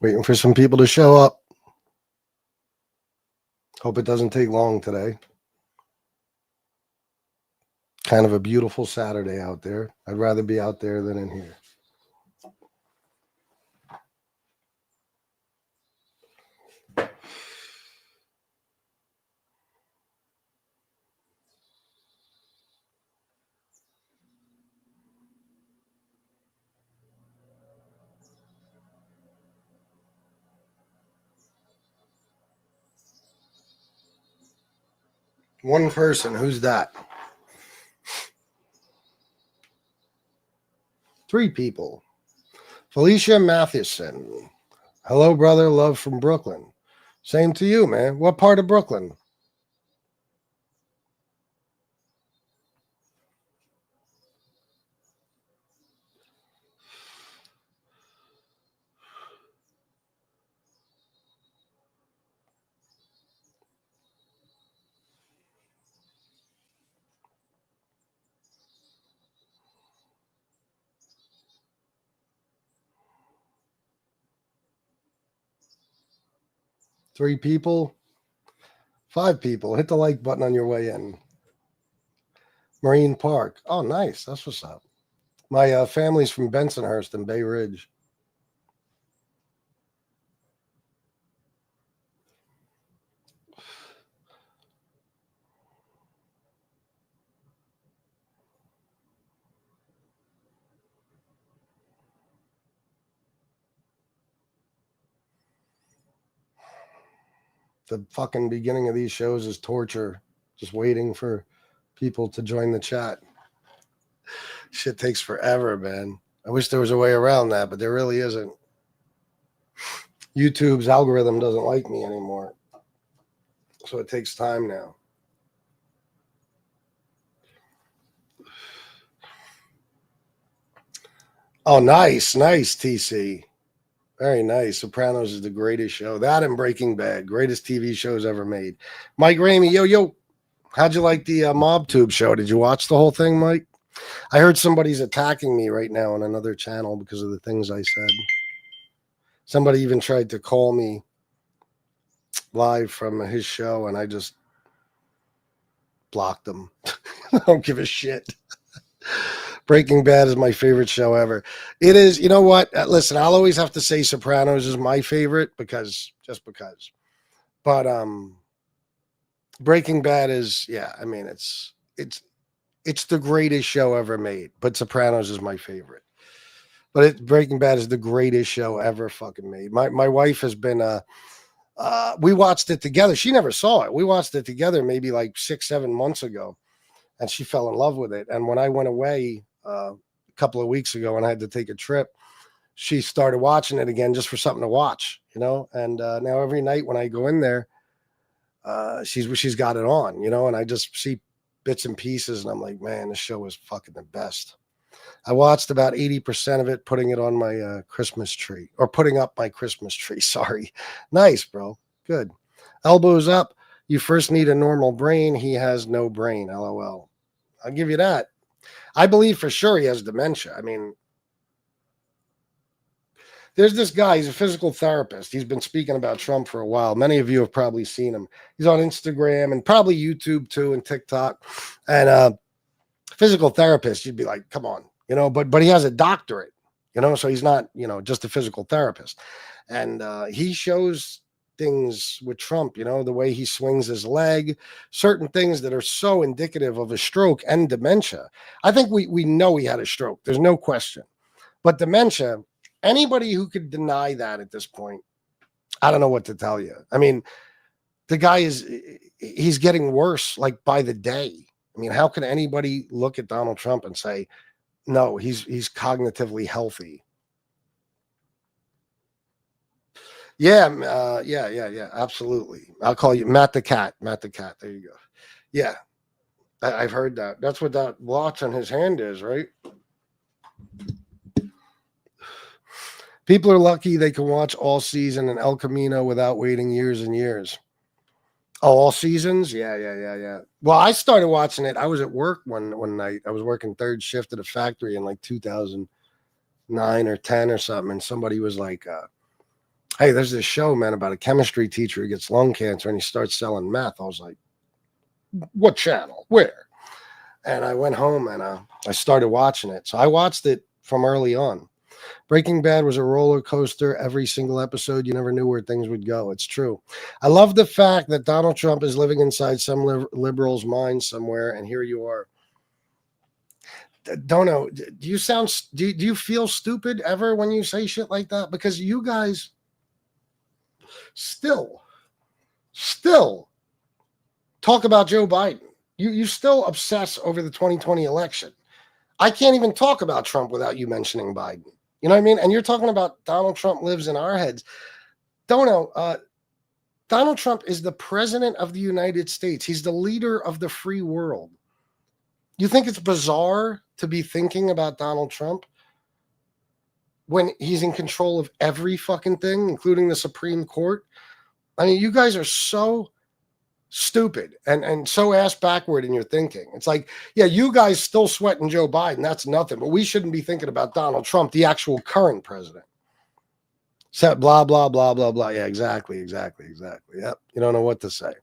Waiting for some people to show up. Hope it doesn't take long today. Kind of a beautiful Saturday out there. I'd rather be out there than in here. One person. Who's that? 3 people. Felicia Matheson. Hello, brother. Love from Brooklyn. Same to you, man. What part of Brooklyn? Three people. 5 people. Hit the like button on your way in. Marine Park. Oh, nice. That's what's up. My family's from Bensonhurst and Bay Ridge. The fucking beginning of these shows is torture. Just waiting for people to join the chat. Shit takes forever, man. I wish there was a way around that, but there really isn't. YouTube's algorithm doesn't like me anymore. So it takes time now. Oh, nice. Nice, TC. Very nice. Sopranos is the greatest show. That and Breaking Bad. Greatest TV shows ever made. Mike Ramey, yo. How'd you like the MobTube show? Did you watch the whole thing, Mike? I heard somebody's attacking me right now on another channel because of the things I said. Somebody even tried to call me live from his show, and I just blocked them. I don't give a shit. Breaking Bad is my favorite show ever. It is, you know what? Listen, I'll always have to say Sopranos is my favorite because. But Breaking Bad is, yeah, I mean, it's the greatest show ever made, but Sopranos is my favorite. But Breaking Bad is the greatest show ever fucking made. My wife has been, we watched it together. She never saw it. We watched it together maybe like 6-7 months ago, and she fell in love with it. And when I went away a couple of weeks ago and I had to take a trip, she started watching it again just for something to watch, you know? And now every night when I go in there, she's got it on, you know, and I just see bits and pieces and I'm like, man, this show is fucking the best. I watched about 80% of it, putting it on my Christmas tree, or putting up my Christmas tree. Sorry. Nice, bro. Good. Elbows up. You first need a normal brain. He has no brain. LOL. I'll give you that. I believe for sure he has dementia. I mean, there's this guy, he's a physical therapist. He's been speaking about Trump for a while. Many of you have probably seen him. He's on Instagram and probably YouTube too, and TikTok. And physical therapist, you'd be like, come on, you know, but he has a doctorate, you know, so he's not, you know, just a physical therapist. And he shows things with Trump, you know, the way he swings his leg, certain things that are so indicative of a stroke and dementia. I think we know he had a stroke. There's no question. But dementia, anybody who could deny that at this point, I don't know what to tell you. I mean, the guy he's getting worse like by the day. I mean, how can anybody look at Donald Trump and say, no, he's cognitively healthy? Yeah, absolutely. I'll call you Matt the Cat. Matt the Cat. There you go. Yeah, I've heard that. That's what that blotch on his hand is, right? People are lucky they can watch all season in El Camino without waiting years and years. Oh, all seasons? Yeah. Well, I started watching it. I was at work one night. I was working third shift at a factory in like 2009 or 10 or something. And somebody was like, Hey, there's this show, man, about a chemistry teacher who gets lung cancer and he starts selling meth. I was like, what channel? Where? And I went home and I started watching it. So I watched it from early on. Breaking Bad was a roller coaster. Every single episode, you never knew where things would go. It's true. I love the fact that Donald Trump is living inside some liberal's mind somewhere, and here you are. Don't know. Do you sound? Do you feel stupid ever when you say shit like that? Because you guys still talk about Joe Biden. You still obsess over the 2020 election. I can't even talk about Trump without you mentioning Biden. You know what I mean? And you're talking about Donald Trump lives in our heads. Don't know. Donald Trump is the president of the United States. He's the leader of the free world. You think it's bizarre to be thinking about Donald Trump when he's in control of every fucking thing, including the Supreme Court? I mean, you guys are so stupid and so ass backward in your thinking. It's like, yeah, you guys still sweating Joe Biden. That's nothing. But we shouldn't be thinking about Donald Trump, the actual current president. So blah, blah, blah, blah, blah. Yeah, exactly. Yep. You don't know what to say.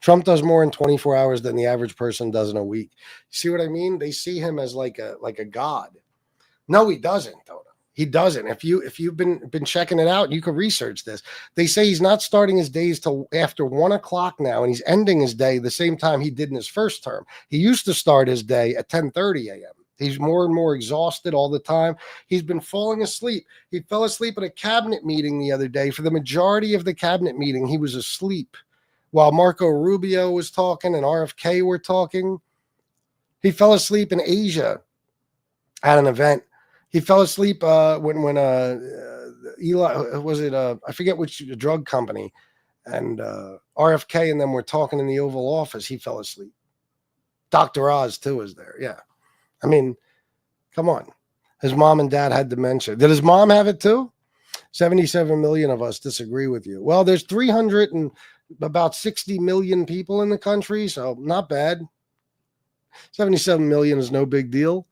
Trump does more in 24 hours than the average person does in a week. See what I mean? They see him as like a god. No, he doesn't, though. He doesn't. If you've been checking it out, you can research this. They say he's not starting his days till after 1 o'clock now, and he's ending his day the same time he did in his first term. He used to start his day at 10:30 a.m. He's more and more exhausted all the time. He's been falling asleep. He fell asleep at a cabinet meeting the other day. For the majority of the cabinet meeting, he was asleep while Marco Rubio was talking and RFK were talking. He fell asleep in Asia at an event. He fell asleep when Eli, was it I forget which drug company, and RFK and them were talking in the Oval Office. He fell asleep. Dr. Oz too is there. Yeah, I mean, come on. His mom and dad had dementia. Did his mom have it too? 77 million of us disagree with you. Well, there's 360 million people in the country, so not bad. 77 million is no big deal.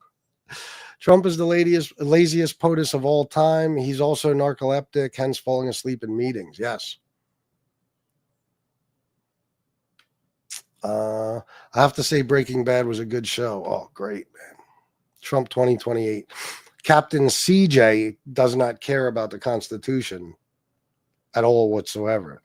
Trump is the laziest POTUS of all time. He's also narcoleptic, hence falling asleep in meetings. Yes. I have to say Breaking Bad was a good show. Oh, great, man. Trump 2028. Captain CJ does not care about the Constitution at all whatsoever.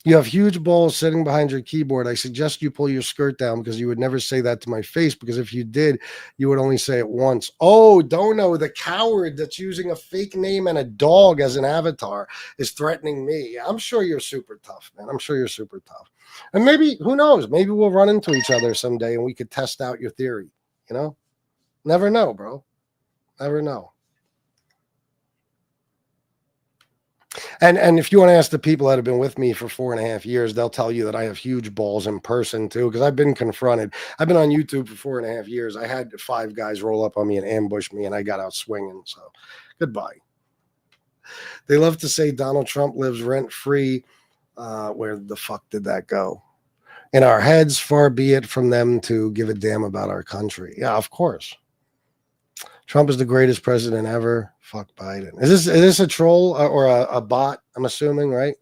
You have huge balls sitting behind your keyboard. I suggest you pull your skirt down because you would never say that to my face, because if you did, you would only say it once. Oh, Dono, the coward that's using a fake name and a dog as an avatar is threatening me. I'm sure you're super tough, man. I'm sure you're super tough. And maybe, who knows, maybe we'll run into each other someday and we could test out your theory, you know? Never know, bro. Never know. And if you want to ask the people that have been with me for 4.5 years, they'll tell you that I have huge balls in person too, because I've been confronted. I've been on YouTube for 4.5 years. I had 5 guys roll up on me and ambush me, and I got out swinging. So goodbye. They love to say Donald Trump lives rent-free. Where the fuck did that go? In our heads, far be it from them to give a damn about our country. Yeah, of course. Trump is the greatest president ever. Fuck Biden. Is this a troll or a bot? I'm assuming, right?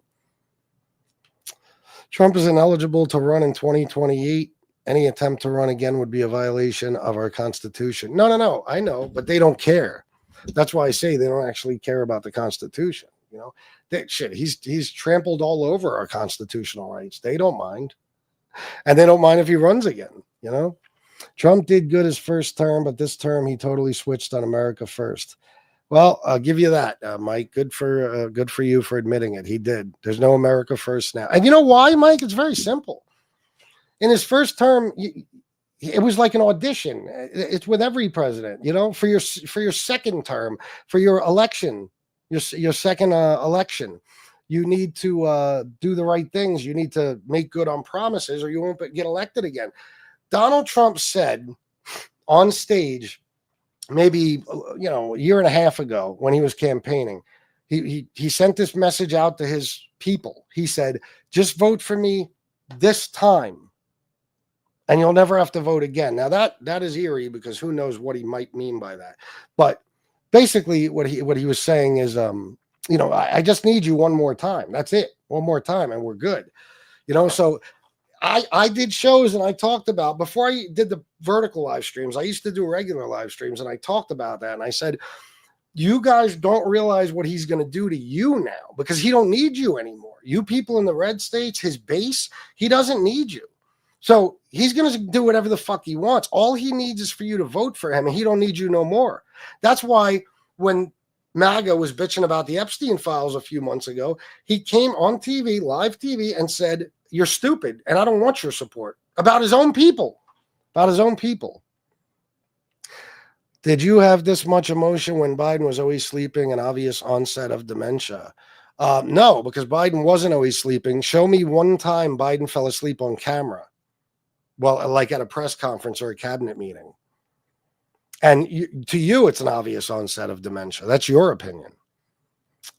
Trump is ineligible to run in 2028. Any attempt to run again would be a violation of our Constitution. No. I know, but they don't care. That's why I say they don't actually care about the Constitution. You know, he's trampled all over our constitutional rights. They don't mind, and they don't mind if he runs again. You know. Trump did good his first term, but this term he totally switched on America first. Well, I'll give you that, Mike. Good for you for admitting it. He did. There's no America first now. And you know why, Mike? It's very simple. In his first term, it was like an audition. It's with every president, you know, for your second term, for your election, your second election. You need to do the right things. You need to make good on promises, or you won't get elected again. Donald Trump said on stage, maybe a year and a half ago when he was campaigning, he sent this message out to his people. He said, "Just vote for me this time, and you'll never have to vote again." Now that is eerie, because who knows what he might mean by that. But basically, what he was saying is, You know, I just need you one more time. That's it. One more time and we're good. You know, so I did shows and I talked about, before I did the vertical live streams, I used to do regular live streams, and I talked about that. And I said, you guys don't realize what he's going to do to you now, because he don't need you anymore. You people in the red states, his base, he doesn't need you. So he's going to do whatever the fuck he wants. All he needs is for you to vote for him, and he don't need you no more. That's why when MAGA was bitching about the Epstein files a few months ago, he came on TV, live TV, and said, you're stupid, and I don't want your support. About his own people. About his own people. Did you have this much emotion when Biden was always sleeping, an obvious onset of dementia? No, because Biden wasn't always sleeping. Show me one time Biden fell asleep on camera. Well, like at a press conference or a cabinet meeting. And to you, it's an obvious onset of dementia. That's your opinion.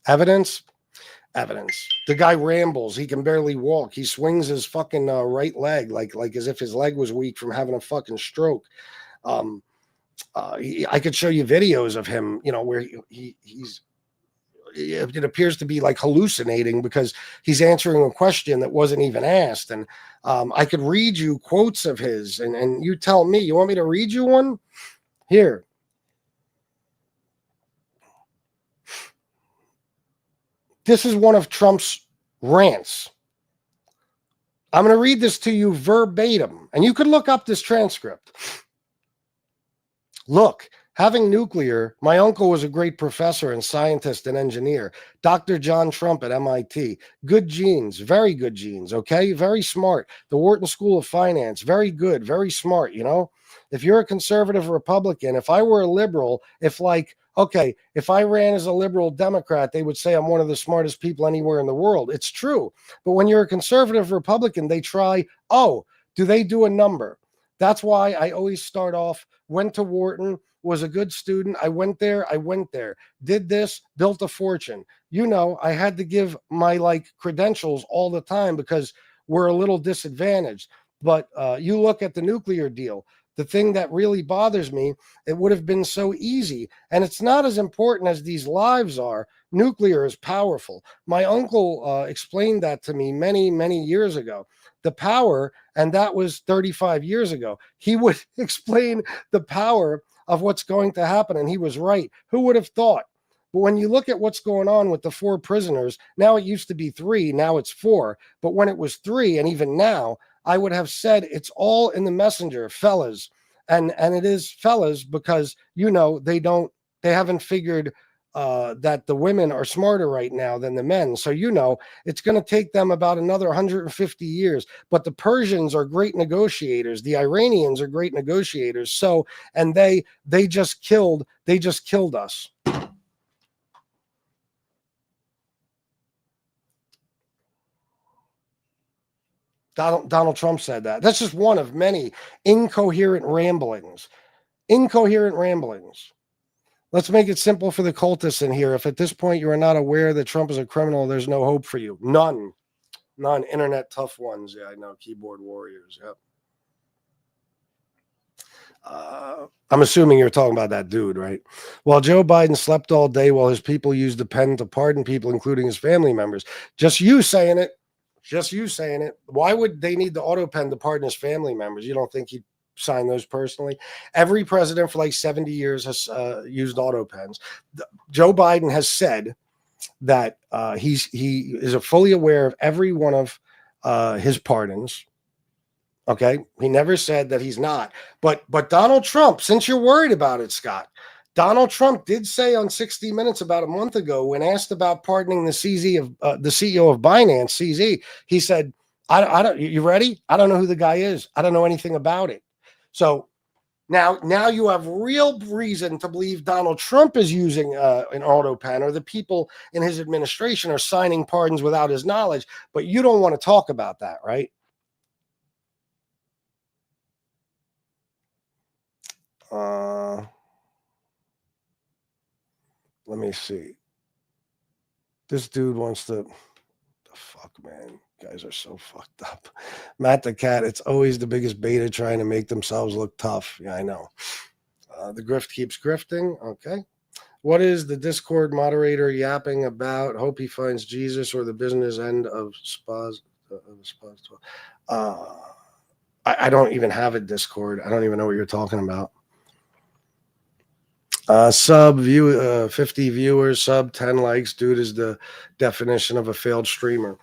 Evidence? Evidence. The guy rambles. He can barely walk. He swings his fucking right leg like as if his leg was weak from having a fucking stroke. I could show you videos of him, you know, where he's it appears to be like hallucinating because he's answering a question that wasn't even asked. And I could read you quotes of his, and you tell me. You want me to read you one? Here. This is one of Trump's rants. I'm going to read this to you verbatim, and you could look up this transcript. Look, having nuclear, my uncle was a great professor and scientist and engineer. Dr. John Trump at MIT. Good genes, very good genes, okay? Very smart. The Wharton School of Finance, very good, very smart, you know? If you're a conservative Republican, if I were a liberal, if I ran as a liberal Democrat, they would say I'm one of the smartest people anywhere in the world. It's true. But when you're a conservative Republican, they try, do they do a number? That's why I always start off, went to Wharton, was a good student. I went there, did this, built a fortune. You know, I had to give my credentials all the time because we're a little disadvantaged. But you look at the nuclear deal, the thing that really bothers me, it would have been so easy. And it's not as important as these lives are. Nuclear is powerful. My uncle explained that to me many, many years ago. The power, and that was 35 years ago. He would explain the power of what's going to happen, and he was right. Who would have thought? But when you look at what's going on with the 4 prisoners, now it used to be 3, now it's 4. But when it was 3, and even now, I would have said it's all in the messenger, fellas. And it is fellas because, you know, they haven't figured that the women are smarter right now than the men. So, you know, it's going to take them about another 150 years. But the Persians are great negotiators. The Iranians are great negotiators. So, and they just killed us. Donald Trump said that. That's just one of many incoherent ramblings. Let's make it simple for the cultists in here. If at this point you are not aware that Trump is a criminal, there's no hope for you. None. Internet tough ones. Yeah, I know. Keyboard warriors. Yep. I'm assuming you're talking about that dude, right? While Joe Biden slept all day while his people used the pen to pardon people, including his family members. Just you saying it. Why would they need the auto pen to pardon his family members? You don't think he'd sign those personally? Every president for like 70 years has used auto pens. Joe Biden has said that he is fully aware of every one of his pardons. Okay, he never said that he's not. But Donald Trump, since you're worried about it, Scott, Donald Trump did say on 60 Minutes about a month ago, when asked about pardoning the CEO of Binance, CZ, he said, "I don't. You ready? I don't know who the guy is. I don't know anything about it." So now you have real reason to believe Donald Trump is using an auto pen, or the people in his administration are signing pardons without his knowledge. But you don't want to talk about that, right? Let me see. This dude wants to. The fuck, man. Guys are so fucked up. Matt the Cat, it's always the biggest beta trying to make themselves look tough. Yeah, I know. The grift keeps grifting. Okay. What is the Discord moderator yapping about? Hope he finds Jesus or the business end of spas. Uh, I don't even have a Discord. I don't even know what you're talking about. Sub view 50 viewers, sub 10 likes. Dude is the definition of a failed streamer.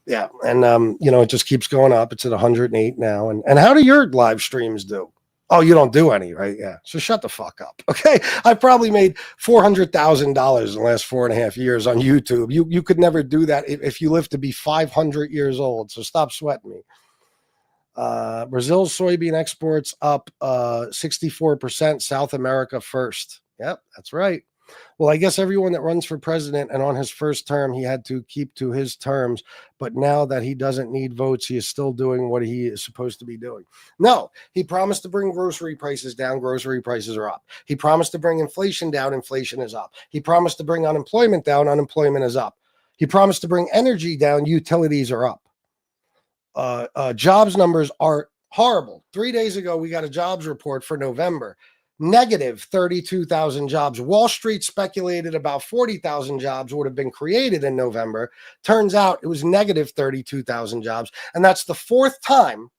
Yeah, and it just keeps going up. It's at 108 now. And how do your live streams do? Oh, you don't do any, right? Yeah. So shut the fuck up. Okay. I've probably made $400,000 in the last 4.5 years on YouTube. You could never do that if you live to be 500 years old. So stop sweating me. Brazil's soybean exports up 64%. South America first. Yep, that's right. Well, I guess everyone that runs for president and on his first term, he had to keep to his terms. But now that he doesn't need votes, he is still doing what he is supposed to be doing. No, he promised to bring grocery prices down. Grocery prices are up. He promised to bring inflation down. Inflation is up. He promised to bring unemployment down. Unemployment is up. He promised to bring energy down. Utilities are up. Jobs numbers are horrible. 3 days ago, we got a jobs report for November. Negative 32,000 jobs. Wall Street speculated about 40,000 jobs would have been created in November. Turns out it was negative 32,000 jobs. And that's the fourth time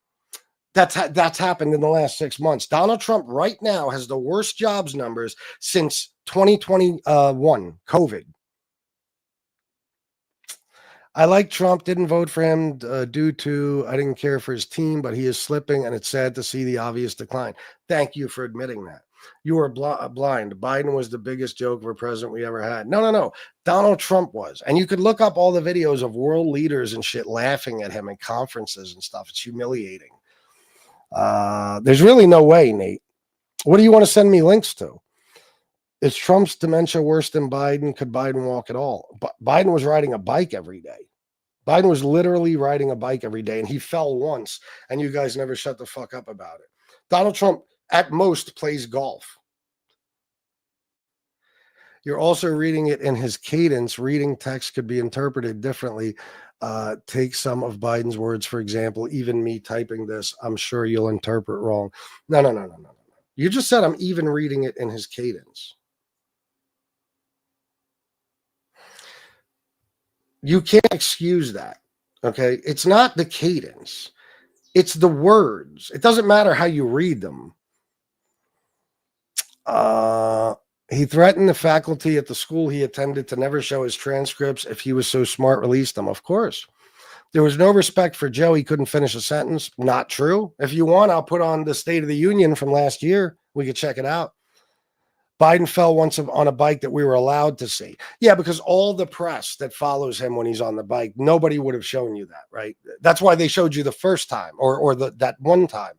that's happened in the last 6 months. Donald Trump right now has the worst jobs numbers since 2021, COVID. I like Trump, didn't vote for him due to I didn't care for his team, but he is slipping, and it's sad to see the obvious decline. Thank you for admitting that. You are blind. Biden was the biggest joke of a president we ever had. No. Donald Trump was. And you could look up all the videos of world leaders and shit laughing at him in conferences and stuff. It's humiliating. There's really no way, Nate. What do you want to send me links to? Is Trump's dementia worse than Biden? Could Biden walk at all? Biden was riding a bike every day. Biden was literally riding a bike every day, and he fell once, and you guys never shut the fuck up about it. Donald Trump, at most, plays golf. You're also reading it in his cadence. Reading text could be interpreted differently. Take some of Biden's words, for example. Even me typing this, I'm sure you'll interpret wrong. No. You just said I'm even reading it in his cadence. You can't excuse that, okay? It's not the cadence. It's the words. It doesn't matter how you read them. He threatened the faculty at the school he attended to never show his transcripts. If he was so smart, release them. Of course. There was no respect for Joe. He couldn't finish a sentence. Not true. If you want, I'll put on the State of the Union from last year. We could check it out. Biden fell once on a bike that we were allowed to see. Yeah, because all the press that follows him when he's on the bike, nobody would have shown you that, right? That's why they showed you the first time or that one time.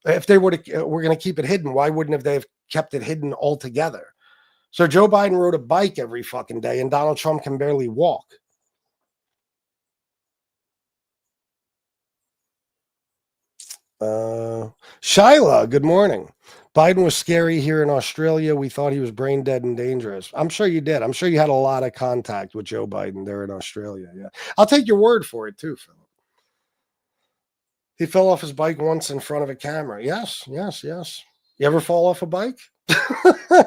If they were going to keep it hidden, why wouldn't they have kept it hidden altogether? So Joe Biden rode a bike every fucking day, and Donald Trump can barely walk. Shyla, good morning. Biden was scary here in Australia. We thought he was brain dead and dangerous. I'm sure you did. I'm sure you had a lot of contact with Joe Biden there in Australia. Yeah. I'll take your word for it too, Philip. He fell off his bike once in front of a camera. Yes. You ever fall off a bike?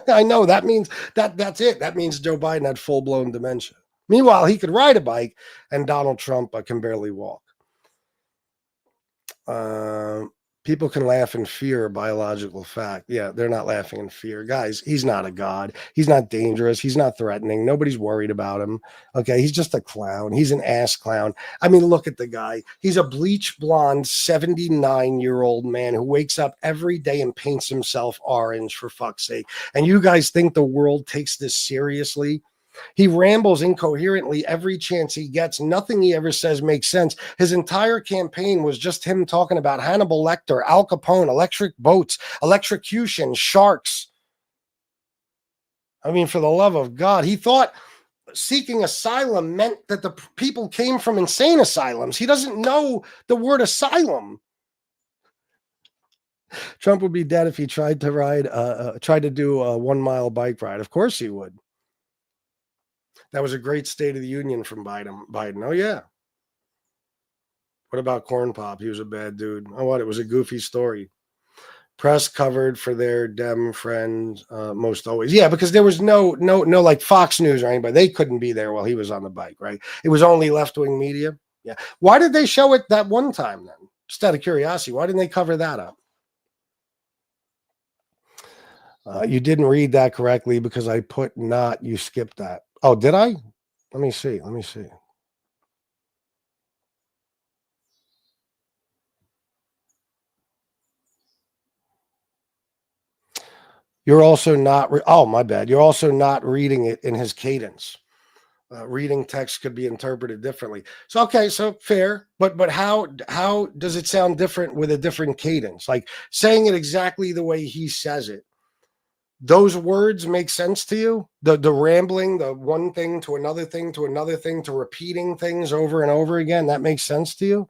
I know that means that's it. That means Joe Biden had full-blown dementia. Meanwhile, he could ride a bike and Donald Trump can barely walk. People can laugh in fear, biological fact. Yeah, they're not laughing in fear. Guys, he's not a god. He's not dangerous. He's not threatening. Nobody's worried about him. Okay, he's just a clown. He's an ass clown. I mean, look at the guy. He's a bleach blonde 79-year-old man who wakes up every day and paints himself orange, for fuck's sake. And you guys think the world takes this seriously? He rambles incoherently every chance he gets. Nothing he ever says makes sense. His entire campaign was just him talking about Hannibal Lecter, Al Capone, electric boats, electrocution, sharks. I mean, for the love of God, he thought seeking asylum meant that the people came from insane asylums. He doesn't know the word asylum. Trump would be dead if he tried to do a 1 mile bike ride. Of course he would. That was a great State of the Union from Biden. Oh, yeah. What about Corn Pop? He was a bad dude. Oh, what? It was a goofy story. Press covered for their Dem friends most always. Yeah, because there was no like Fox News or anybody. They couldn't be there while he was on the bike, right? It was only left-wing media. Yeah. Why did they show it that one time then? Just out of curiosity, why didn't they cover that up? You didn't read that correctly because I put not. You skipped that. Oh, did I? Let me see. Let me see. You're also not. Oh, my bad. You're also not reading it in his cadence. Reading text could be interpreted differently. So okay, so fair, but how does it sound different with a different cadence? Like saying it exactly the way he says it. Those words make sense to you? The rambling, the one thing to another thing to another thing to repeating things over and over again, that makes sense to you?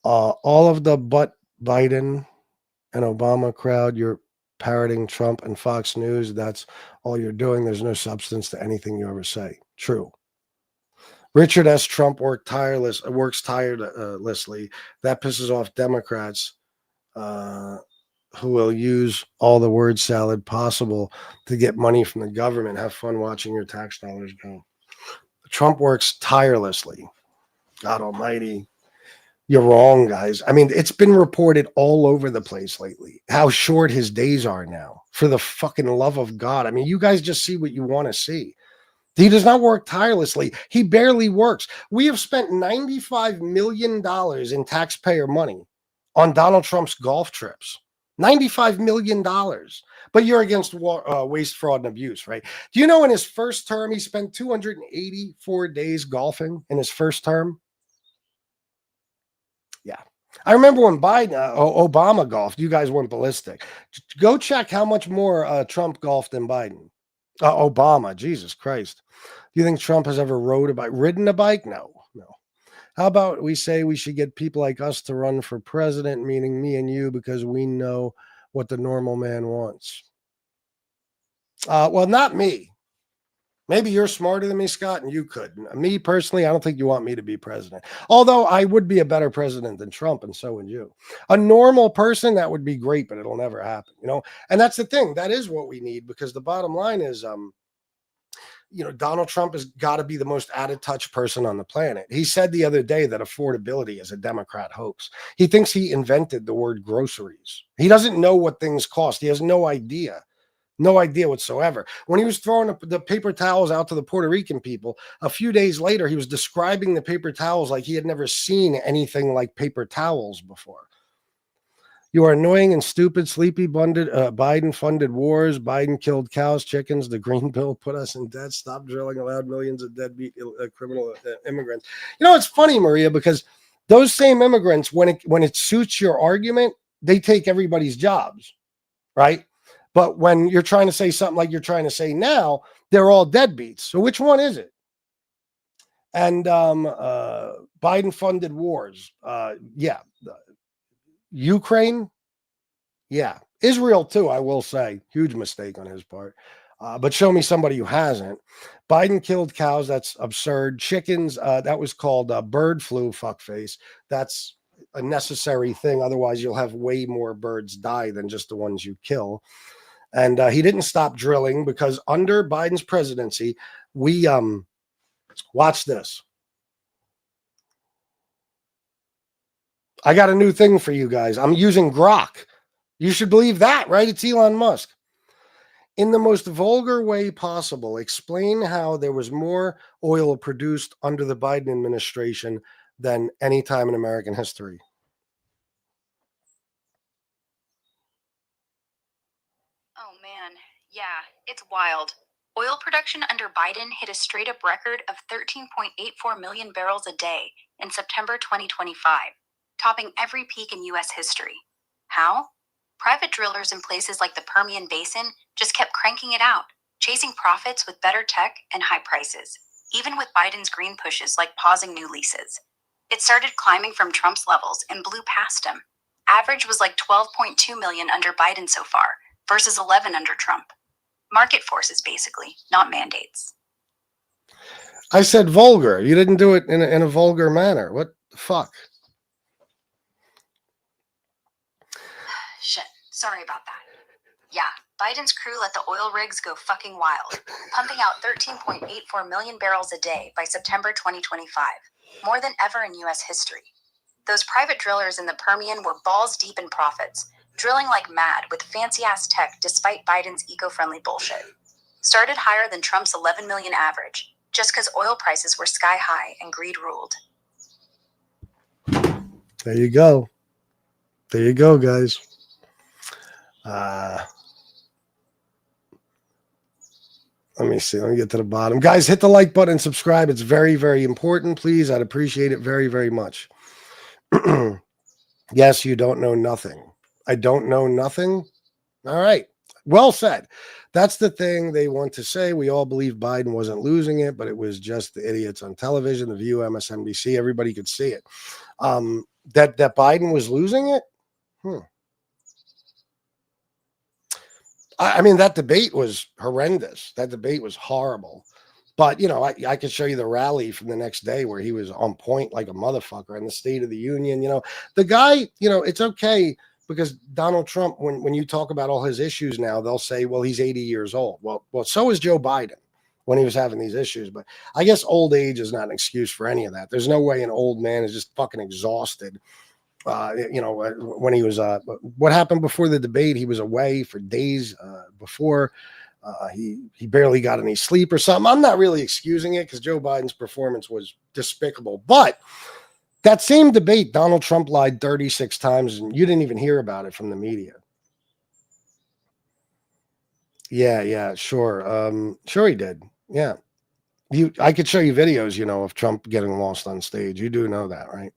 All of the but Biden and Obama crowd, you're parroting Trump and Fox News. That's all you're doing. There's no substance to anything you ever say. True. Richard S. Trump works tirelessly. That pisses off Democrats uh, who will use all the word salad possible to get money from the government. Have fun watching your tax dollars go. Trump works tirelessly. God almighty. You're wrong, guys. I mean, it's been reported all over the place lately how short his days are now. For the fucking love of God. I mean, you guys just see what you want to see. He does not work tirelessly. He barely works. We have spent $95 million in taxpayer money on Donald Trump's golf trips. $95 million. But you're against waste, fraud, and abuse, right? Do you know in his first term, he spent 284 days golfing in his first term? Yeah. I remember when Obama golfed, you guys went ballistic. Go check how much more Trump golfed than Biden. Obama, Jesus Christ. Do you think Trump has ever ridden a bike? No, no. How about we say we should get people like us to run for president, meaning me and you, because we know what the normal man wants? Well, not me. Maybe you're smarter than me, Scott, and you could. Me personally, I don't think you want me to be president. Although I would be a better president than Trump, and so would you. A normal person, that would be great, but it'll never happen, you know? And that's the thing. That is what we need, because the bottom line is Donald Trump has got to be the most out of touch person on the planet. He said the other day that affordability is a Democrat hoax. He thinks he invented the word groceries. He doesn't know what things cost. He has no idea. No idea whatsoever. When he was throwing the paper towels out to the Puerto Rican people, a few days later, he was describing the paper towels like he had never seen anything like paper towels before. You are annoying and stupid, sleepy, Biden funded wars. Biden killed cows, chickens. The Green Bill put us in debt. Stop drilling, allowed millions of deadbeat criminal immigrants. You know, it's funny, Maria, because those same immigrants, when it suits your argument, they take everybody's jobs, right? But when you're trying to say something like you're trying to say now, they're all deadbeats. So which one is it? And Biden funded wars. Yeah. Ukraine. Yeah. Israel, too, I will say. Huge mistake on his part. But show me somebody who hasn't. Biden killed cows. That's absurd. Chickens, that was called bird flu, fuckface. That's a necessary thing. Otherwise, you'll have way more birds die than just the ones you kill. And he didn't stop drilling because under Biden's presidency, we watch this. I got a new thing for you guys. I'm using Grok. You should believe that, right? It's Elon Musk. In the most vulgar way possible, explain how there was more oil produced under the Biden administration than any time in American history. Oh man, yeah, it's wild. Oil production under Biden hit a straight up record of 13.84 million barrels a day in September 2025, topping every peak in U.S. history. How? Private drillers in places like the Permian Basin just kept cranking it out, chasing profits with better tech and high prices, even with Biden's green pushes like pausing new leases. It started climbing from Trump's levels and blew past him. Average was like 12.2 million under Biden so far, versus 11 under Trump. Market forces, basically, not mandates. I said vulgar. You didn't do it in a vulgar manner. What the fuck? Shit. Sorry about that. Yeah, Biden's crew let the oil rigs go fucking wild, pumping out 13.84 million barrels a day by September 2025, more than ever in U.S. history. Those private drillers in the Permian were balls deep in profits, drilling like mad with fancy-ass tech despite Biden's eco-friendly bullshit. Started higher than Trump's 11 million average, just because oil prices were sky high and greed ruled. There you go. There you go, guys. Let me see. Let me get to the bottom. Guys, hit the like button and subscribe. It's very, very important. Please, I'd appreciate it very, very much. Yes, you don't know nothing. I don't know nothing. All right. Well said. That's the thing they want to say. We all believe Biden wasn't losing it, but it was just the idiots on television, The View, MSNBC. Everybody could see it. That Biden was losing it? I mean, that debate was horrendous. That debate was horrible. But, you know, I could show you the rally from the next day where he was on point like a motherfucker in the State of the Union. You know, the guy, you know, it's okay because Donald Trump, when you talk about all his issues now, they'll say, well, he's 80 years old. Well, so is Joe Biden when he was having these issues. But I guess old age is not an excuse for any of that. There's no way an old man is just fucking exhausted. You know, when he was, what happened before the debate? He was away for days before. He barely got any sleep or something. I'm not really excusing it because Joe Biden's performance was despicable. But that same debate, Donald Trump lied 36 times, and you didn't even hear about it from the media. Yeah, sure. Sure he did. Yeah. I could show you videos, you know, of Trump getting lost on stage. You do know that, right?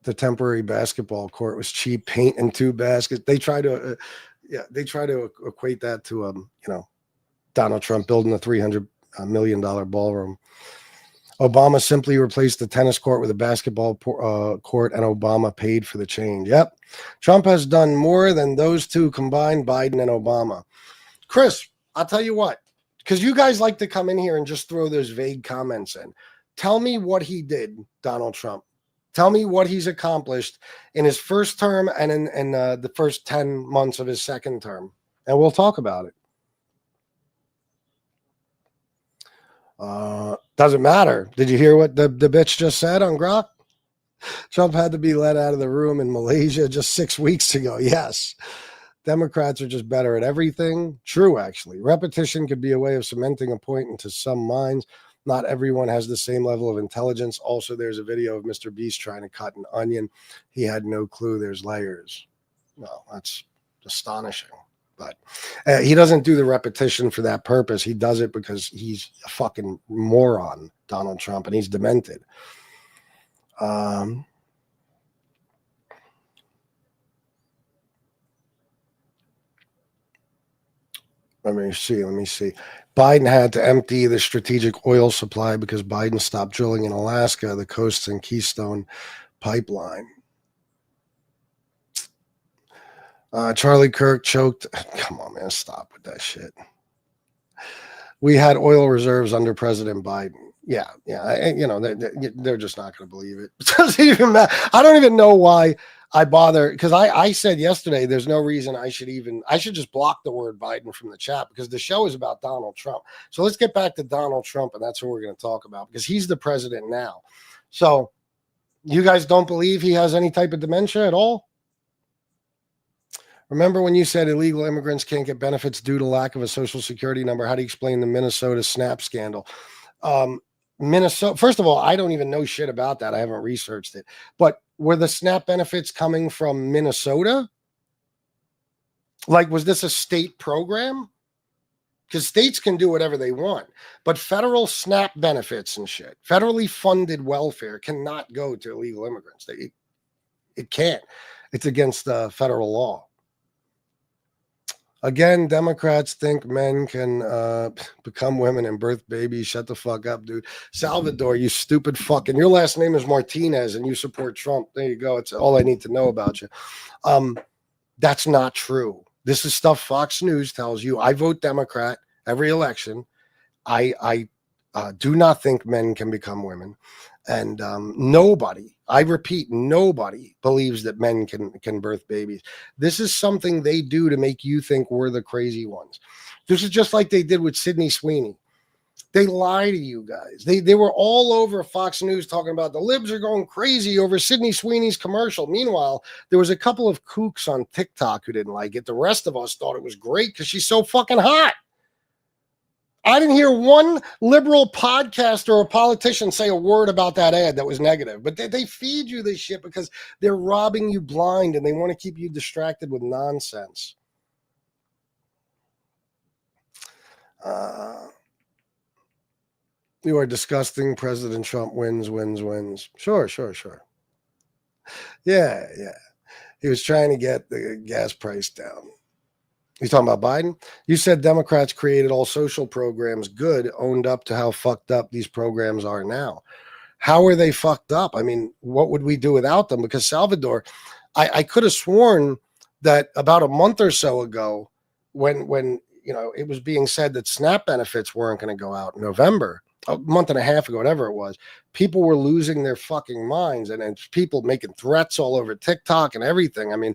The temporary basketball court was cheap paint and 2 baskets. They try to, equate that to, you know, Donald Trump building a $300 million ballroom. Obama simply replaced the tennis court with a basketball court, and Obama paid for the change. Yep. Trump has done more than those two combined, Biden and Obama. Chris, I'll tell you what, because you guys like to come in here and just throw those vague comments in. Tell me what he did, Donald Trump. Tell me what he's accomplished in his first term and in the first 10 months of his second term, and we'll talk about it. Doesn't matter. Did you hear what the bitch just said on Grok? Trump had to be let out of the room in Malaysia just 6 weeks ago. Yes. Democrats are just better at everything. True, actually. Repetition could be a way of cementing a point into some minds. Not everyone has the same level of intelligence. Also, there's a video of Mr. Beast trying to cut an onion. He had no clue there's layers. Well, that's astonishing. But he doesn't do the repetition for that purpose. He does it because he's a fucking moron, Donald Trump, and he's demented. Let me see. Biden had to empty the strategic oil supply because Biden stopped drilling in Alaska, the coasts and Keystone pipeline. Charlie Kirk choked. Come on, man, stop with that shit. We had oil reserves under President Biden. Yeah. You know, they're just not going to believe it. It doesn't even matter. I don't even know why I bother, because I said yesterday there's no reason I should just block the word Biden from the chat because the show is about Donald Trump. So let's get back to Donald Trump, and that's what we're going to talk about because he's the president now. So you guys don't believe he has any type of dementia at all? Remember when you said illegal immigrants can't get benefits due to lack of a social security number? How do you explain the Minnesota SNAP scandal? Minnesota, first of all, I don't even know shit about that. I haven't researched it. But were the SNAP benefits coming from Minnesota? Like, was this a state program? Because states can do whatever they want. But federal SNAP benefits and shit, federally funded welfare cannot go to illegal immigrants. It can't. It's against federal law. Again, Democrats think men can become women and birth babies. Shut the fuck up, dude. Salvador, you stupid fucking. Your last name is Martinez and you support Trump. There you go. It's all I need to know about you. That's not true. This is stuff Fox News tells you. I vote Democrat every election. I do not think men can become women. And nobody, I repeat, nobody believes that men can birth babies. This is something they do to make you think we're the crazy ones. This is just like they did with Sydney Sweeney. They lie to you guys. They were all over Fox News talking about the libs are going crazy over Sydney Sweeney's commercial. Meanwhile, there was a couple of kooks on TikTok who didn't like it. The rest of us thought it was great because she's so fucking hot. I didn't hear one liberal podcaster or politician say a word about that ad that was negative. But they feed you this shit because they're robbing you blind and they want to keep you distracted with nonsense. You are disgusting. President Trump wins. Sure. Yeah. He was trying to get the gas price down. You talking about Biden? You said Democrats created all social programs good, owned up to how fucked up these programs are now. How are they fucked up? I mean, what would we do without them? Because Salvador, I could have sworn that about a month or so ago, when it was being said that SNAP benefits weren't going to go out in November, a month and a half ago, whatever it was, people were losing their fucking minds, and people making threats all over TikTok and everything. I mean,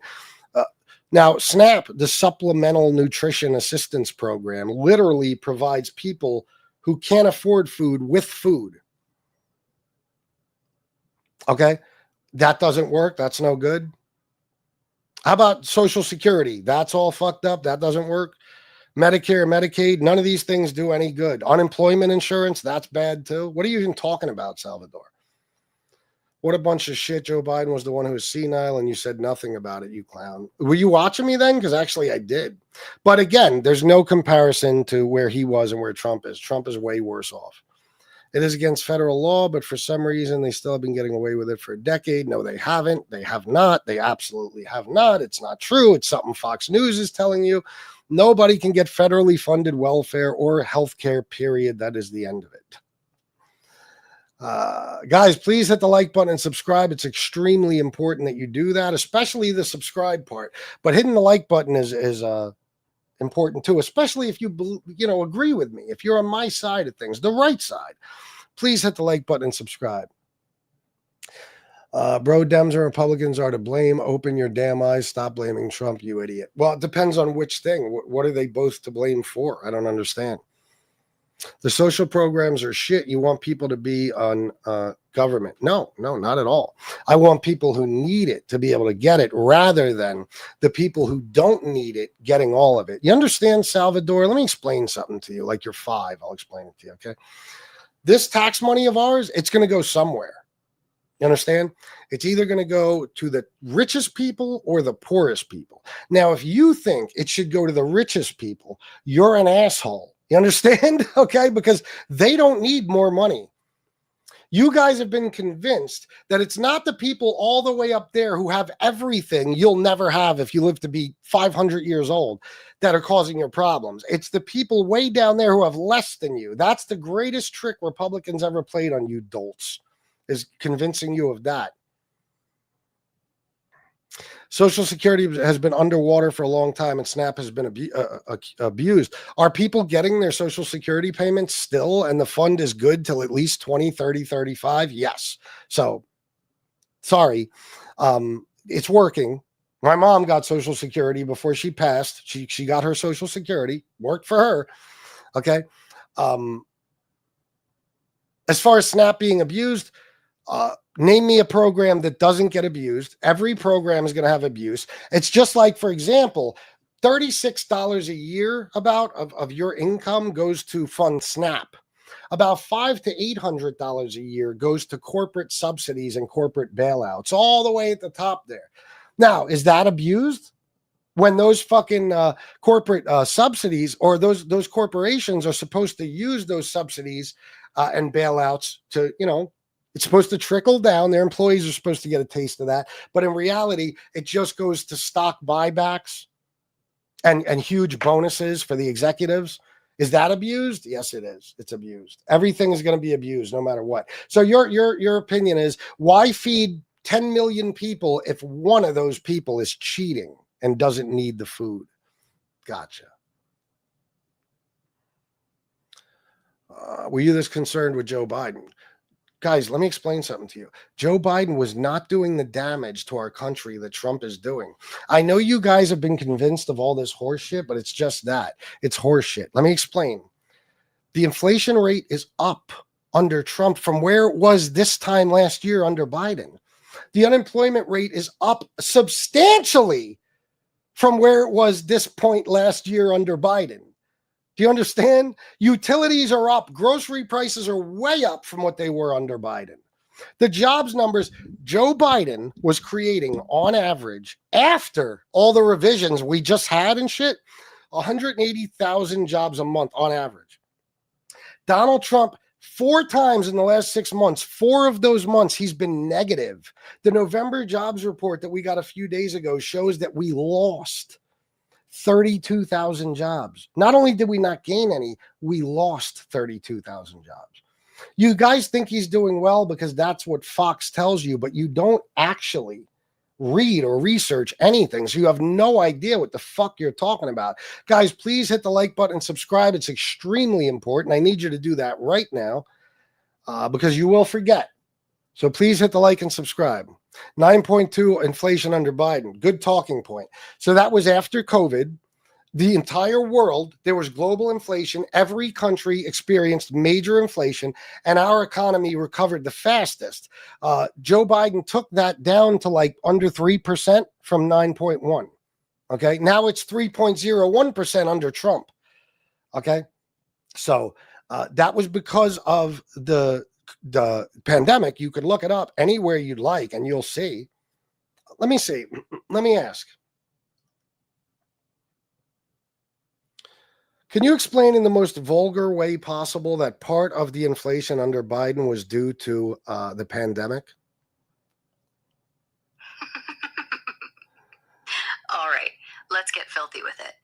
now SNAP, the Supplemental Nutrition Assistance Program, literally provides people who can't afford food with food. Okay, that doesn't work. That's no good. How about Social Security? That's all fucked up. That doesn't work. Medicare, Medicaid, none of these things do any good. Unemployment insurance, that's bad too. What are you even talking about, Salvador? What a bunch of shit. Joe Biden was the one who was senile and you said nothing about it, you clown. Were you watching me then? Because actually I did. But again, there's no comparison to where he was and where Trump is. Trump is way worse off. It is against federal law, but for some reason, they still have been getting away with it for a decade. No, they haven't. They have not. They absolutely have not. It's not true. It's something Fox News is telling you. Nobody can get federally funded welfare or health care, period. That is the end of it. Guys, please hit the like button and subscribe. It's extremely important that you do that, especially the subscribe part. But hitting the like button is important too, especially if you agree with me. If you're on my side of things, the right side, please hit the like button and subscribe. Bro, Dems and Republicans are to blame. Open your damn eyes. Stop blaming Trump, you idiot. Well, it depends on which thing. What are they both to blame for? I don't understand. The social programs are shit. You want people to be on government. No, not at all. I want people who need it to be able to get it rather than the people who don't need it getting all of it. You understand, Salvador? Let me explain something to you. Like you're 5. I'll explain it to you, okay? This tax money of ours, it's going to go somewhere. You understand? It's either going to go to the richest people or the poorest people. Now, if you think it should go to the richest people, you're an asshole. You understand? Okay, because they don't need more money. You guys have been convinced that it's not the people all the way up there who have everything you'll never have if you live to be 500 years old that are causing your problems. It's the people way down there who have less than you. That's the greatest trick Republicans ever played on you dolts, is convincing you of that. Social Security has been underwater for a long time and SNAP has been abused. Are people getting their Social Security payments still and the fund is good till at least 20, 30, 35? Yes. So, sorry. It's working. My mom got Social Security before she passed. She got her Social Security. Worked for her. Okay. As far as SNAP being abused, name me a program that doesn't get abused. Every program is going to have abuse. It's just like, for example, $36 a year of your income goes to fund SNAP. About $500 to $800 a year goes to corporate subsidies and corporate bailouts, all the way at the top there. Now, is that abused? When those fucking corporate subsidies or those corporations are supposed to use those subsidies and bailouts to, it's supposed to trickle down. Their employees are supposed to get a taste of that. But in reality, it just goes to stock buybacks and huge bonuses for the executives. Is that abused? Yes, it is. It's abused. Everything is going to be abused no matter what. So your opinion is, why feed 10 million people if one of those people is cheating and doesn't need the food? Gotcha. Were you this concerned with Joe Biden? Guys, let me explain something to you. Joe Biden was not doing the damage to our country that Trump is doing. I know you guys have been convinced of all this horse shit, but it's just that. It's horse shit. Let me explain. The inflation rate is up under Trump from where it was this time last year under Biden. The unemployment rate is up substantially from where it was this point last year under Biden. Do you understand? Utilities are up. Grocery prices are way up from what they were under Biden. The jobs numbers Joe Biden was creating on average after all the revisions we just had and shit, 180,000 jobs a month on average. Donald Trump, 4 times in the last 6 months, 4 of those months, he's been negative. The November jobs report that we got a few days ago shows that we lost 32,000 jobs. Not only did we not gain any, we lost 32,000 jobs. You guys think he's doing well because that's what Fox tells you, but you don't actually read or research anything. So you have no idea what the fuck you're talking about. Guys, please hit the like button and subscribe. It's extremely important. I need you to do that right now because you will forget. So please hit the like and subscribe. 9.2 inflation under Biden. Good talking point. So that was after COVID. The entire world, there was global inflation. Every country experienced major inflation, and our economy recovered the fastest. Joe Biden took that down to like under 3% from 9.1. Okay. Now it's 3.01% under Trump. Okay. So that was because of the pandemic. You could look it up anywhere you'd like and you'll see. Let me see. Let me ask. Can you explain in the most vulgar way possible that part of the inflation under Biden was due to the pandemic? All right, let's get filthy with it.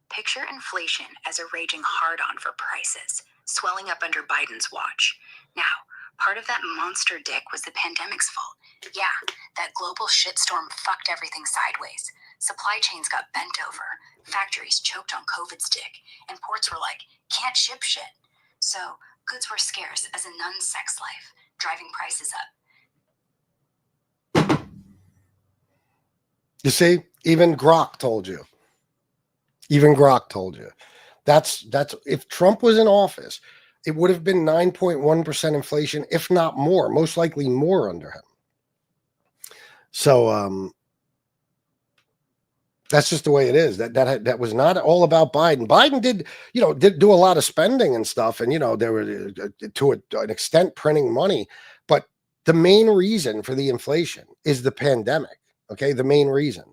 Picture inflation as a raging hard-on for prices, swelling up under Biden's watch. Now, part of that monster dick was the pandemic's fault. Yeah, that global shitstorm fucked everything sideways. Supply chains got bent over, factories choked on COVID's dick, and ports were like, can't ship shit. So, goods were scarce as a nun's sex life, driving prices up. You see, even Grok told you. Even Grok told you. That's if Trump was in office, it would have been 9.1% inflation, if not more, most likely more under him. So that's just the way it is. That was not all about Biden. Biden did do a lot of spending and stuff, and there were to an extent printing money. But the main reason for the inflation is the pandemic. Okay, the main reason.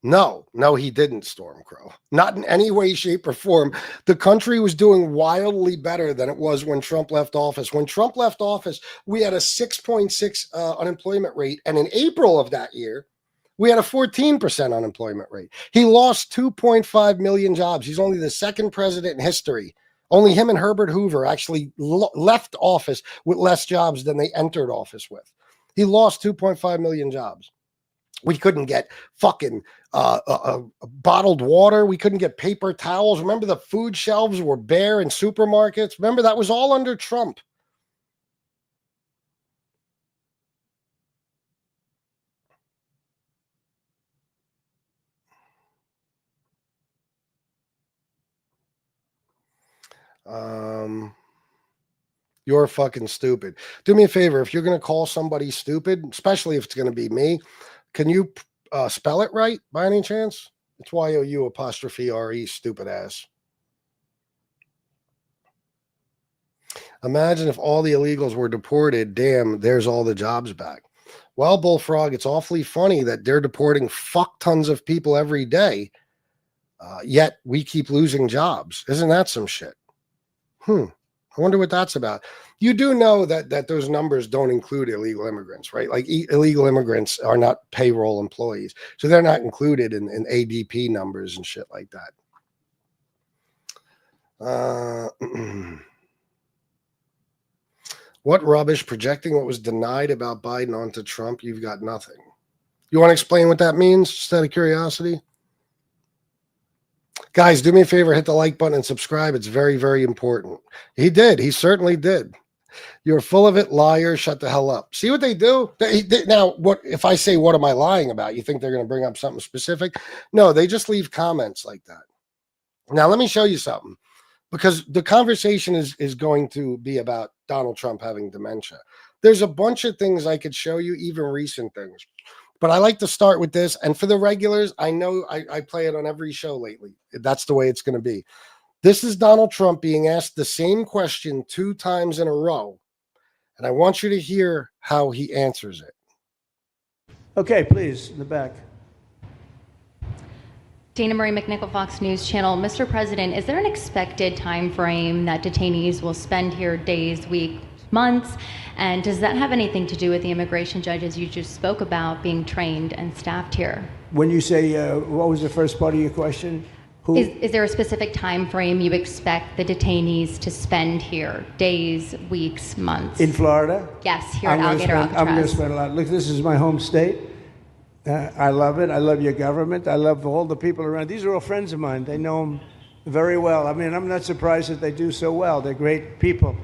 No, he didn't, Stormcrow. Not in any way, shape, or form. The country was doing wildly better than it was when Trump left office. When Trump left office, we had a 6.6 unemployment rate, and in April of that year, we had a 14% unemployment rate. He lost 2.5 million jobs. He's only the second president in history. Only him and Herbert Hoover actually left office with less jobs than they entered office with. He lost 2.5 million jobs. We couldn't get fucking bottled water. We couldn't get paper towels. Remember, the food shelves were bare in supermarkets. Remember, that was all under Trump. You're fucking stupid. Do me a favor. If you're going to call somebody stupid, especially if it's going to be me, can you spell it right by any chance? It's YOU''RE, stupid ass. Imagine if all the illegals were deported. Damn, there's all the jobs back. Well, Bullfrog, it's awfully funny that they're deporting fuck tons of people every day, yet we keep losing jobs. Isn't that some shit? I wonder what that's about. You do know that those numbers don't include illegal immigrants, right? Like illegal immigrants are not payroll employees. So they're not included in ADP numbers and shit like that. What rubbish, projecting what was denied about Biden onto Trump? You've got nothing. You want to explain what that means, just out of curiosity? Guys, do me a favor, hit the like button and subscribe. It's very, very important. He did. He certainly did. You're full of it, liar. Shut the hell up. See what they do? Now, what if I say, what am I lying about? You think they're going to bring up something specific? No, they just leave comments like that. Now, let me show you something, because the conversation is going to be about Donald Trump having dementia. There's a bunch of things I could show you, even recent things. But I like to start with this. And for the regulars, I know I play it on every show lately. That's the way it's going to be. This is Donald Trump being asked the same question 2 times in a row. And I want you to hear how he answers it. Okay, please, in the back. Dana Marie McNichol, Fox News Channel. Mr. President, is there an expected time frame that detainees will spend here, days, weeks, months? And does that have anything to do with the immigration judges you just spoke about being trained and staffed here? When you say, what was the first part of your question? Is there a specific time frame you expect the detainees to spend here, days, weeks, months? In Florida? Yes, here at Alligator Alcatraz. I'm going to spend a lot. Look, this is my home state. I love it. I love your government. I love all the people around. These are all friends of mine. They know them very well. I mean, I'm not surprised that they do so well. They're great people.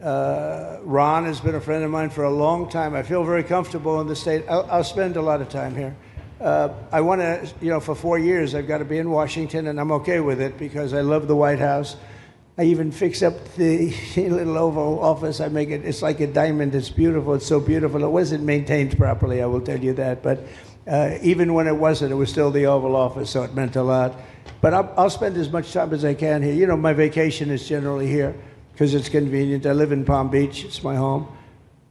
Ron has been a friend of mine for a long time. I feel very comfortable in the state. I'll spend a lot of time here. I want to, for 4 years, I've got to be in Washington, and I'm okay with it because I love the White House. I even fix up the little Oval Office. I make it, it's like a diamond. It's beautiful. It's so beautiful. It wasn't maintained properly, I will tell you that. But even when it wasn't, it was still the Oval Office, so it meant a lot. But I'll spend as much time as I can here. My vacation is generally here because it's convenient. I live in Palm Beach. It's my home.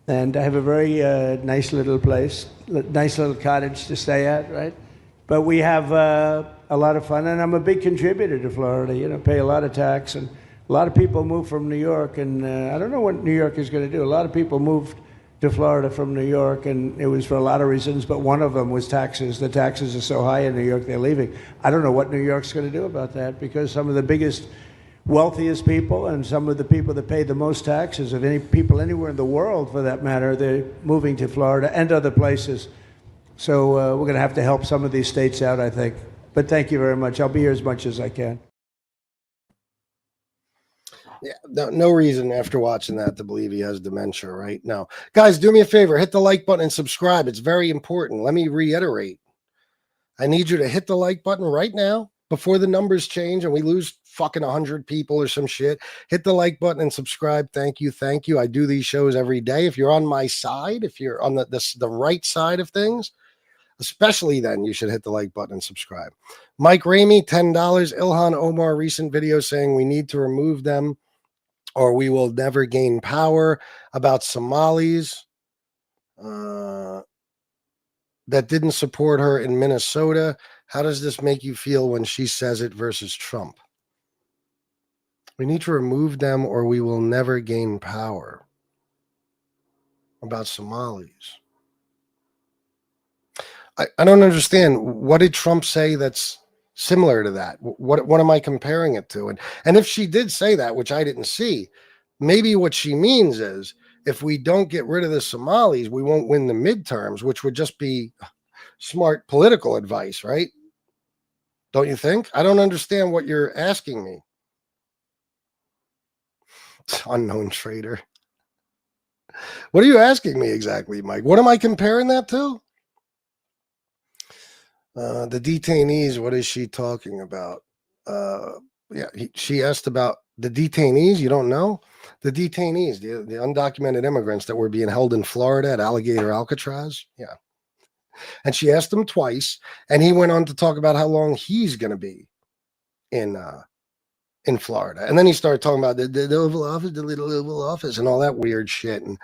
And I have a very nice little place, nice little cottage to stay at, right? But we have a lot of fun, and I'm a big contributor to Florida, pay a lot of tax. And a lot of people move from New York, and I don't know what New York is going to do. A lot of people moved to Florida from New York, and it was for a lot of reasons, but one of them was taxes. The taxes are so high in New York, they're leaving. I don't know what New York's going to do about that, because some of the biggest, wealthiest people and some of the people that pay the most taxes of any people anywhere in the world, for that matter, they're moving to Florida and other places. So we're going to have to help some of these states out, I think. But thank you very much. I'll be here as much as I can. Yeah, no reason after watching that to believe he has dementia, right? No. Guys, do me a favor. Hit the like button and subscribe. It's very important. Let me reiterate. I need you to hit the like button right now before the numbers change and we lose fucking 100 people or some shit. Hit the like button and subscribe. Thank you. Thank you. I do these shows every day. If you're on my side, if you're on the right side of things, especially then, you should hit the like button and subscribe. Mike Ramey, $10. Ilhan Omar, recent video saying we need to remove them or we will never gain power, about Somalis that didn't support her in Minnesota. How does this make you feel when she says it versus Trump? We need to remove them or we will never gain power. About Somalis. I don't understand. What did Trump say that's similar to that? What am I comparing it to? And if she did say that, which I didn't see, maybe what she means is if we don't get rid of the Somalis, we won't win the midterms, which would just be smart political advice, right? Don't you think? I don't understand what you're asking me. Unknown traitor. What are you asking me exactly, Mike? What am I comparing that to? The detainees, what is she talking about? She asked about the detainees. You don't know? The detainees, the undocumented immigrants that were being held in Florida at Alligator Alcatraz. Yeah. And she asked him twice, and he went on to talk about how long he's going to be in Florida. And then he started talking about the Oval Office, the little Oval Office, and all that weird shit, and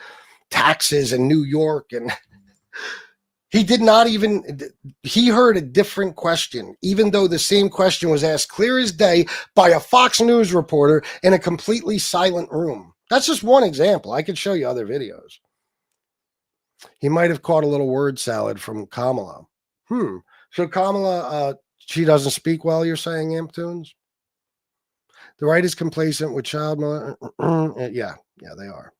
taxes in New York. And he did not even, he heard a different question, even though the same question was asked clear as day by a Fox News reporter in a completely silent room. That's just one example. I could show you other videos. He might have caught a little word salad from Kamala. So Kamala, she doesn't speak well, you're saying, Amptunes? The right is complacent with child. Yeah, they are.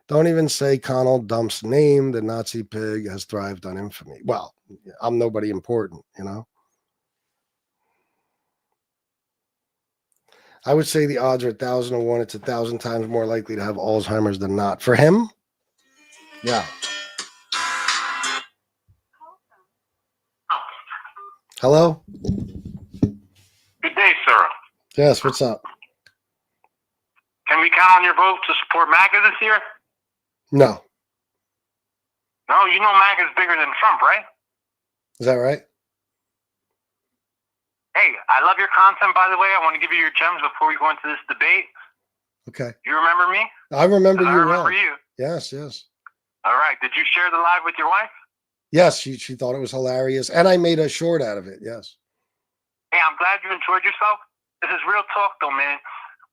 Don't even say Donald Dump's name. The Nazi pig has thrived on infamy. Well, I'm nobody important, I would say the odds are 1,000 to 1. It's 1,000 times more likely to have Alzheimer's than not. For him? Yeah. Hello? Good day, sir. Yes, what's up? Can we count on your vote to support MAGA this year? No. No, you know MAGA's bigger than Trump, right? Is that right? Hey, I love your content, by the way. I want to give you your gems before we go into this debate. Okay. You remember me? I remember you I remember well. you. Yes, yes. All right. Did you share the live with your wife? Yes, she thought it was hilarious. And I made a short out of it, yes. Hey, I'm glad you enjoyed yourself. This is real talk, though, man.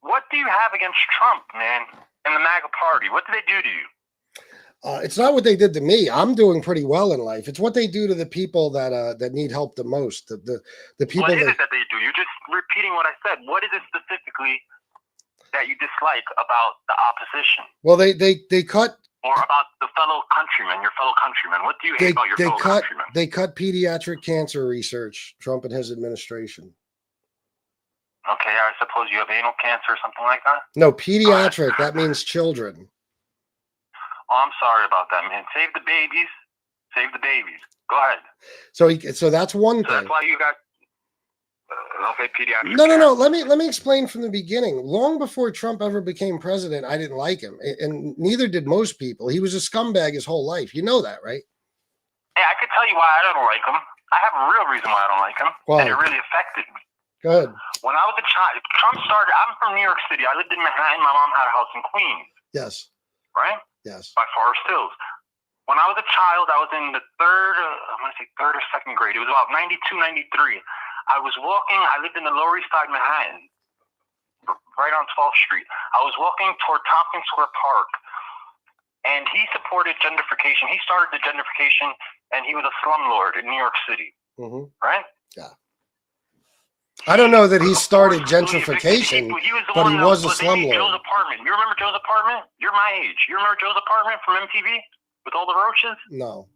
What do you have against Trump, man, and the MAGA party? What did they do to you? It's not what they did to me. I'm doing pretty well in life. It's what they do to the people that need help the most. The people What is it that they do? You're just repeating what I said. What is it specifically that you dislike about the opposition? Well, they cut Or about the fellow countrymen, your fellow countrymen? What do you hate about your fellow countrymen? they cut pediatric cancer research, Trump and his administration. Okay, I suppose you have anal cancer or something like that? No, pediatric, that means children. Oh, I'm sorry about that, man. Save the babies. Save the babies. Go ahead. So that's one So thing. that's why you got okay, pediatric. No. Let me explain from the beginning. Long before Trump ever became president, I didn't like him, and neither did most people. He was a scumbag his whole life. You know that, right? Hey, I could tell you why I don't like him. I have a real reason why I don't like him, Why? and it really affected me. Go ahead. When I was a child, Trump started. I'm from New York City. I lived in Manhattan. My mom had a house in Queens, Yes. right Yes. by Forest Hills. When I was a child, I was in the third or second grade. It was about 92, 93. I was walking. I lived in the Lower East Side, Manhattan, right on 12th Street. I was walking toward Tompkins Square Park, and he supported gentrification. He started the gentrification, and he was a slumlord in New York City, Mm-hmm. right? Yeah. I don't know that he started Forcibly evicted gentrification, people. He was the but one he that was a they made slumlord. Joe's apartment. You remember Joe's apartment? You're my age. You remember Joe's apartment from MTV with all the roaches? No.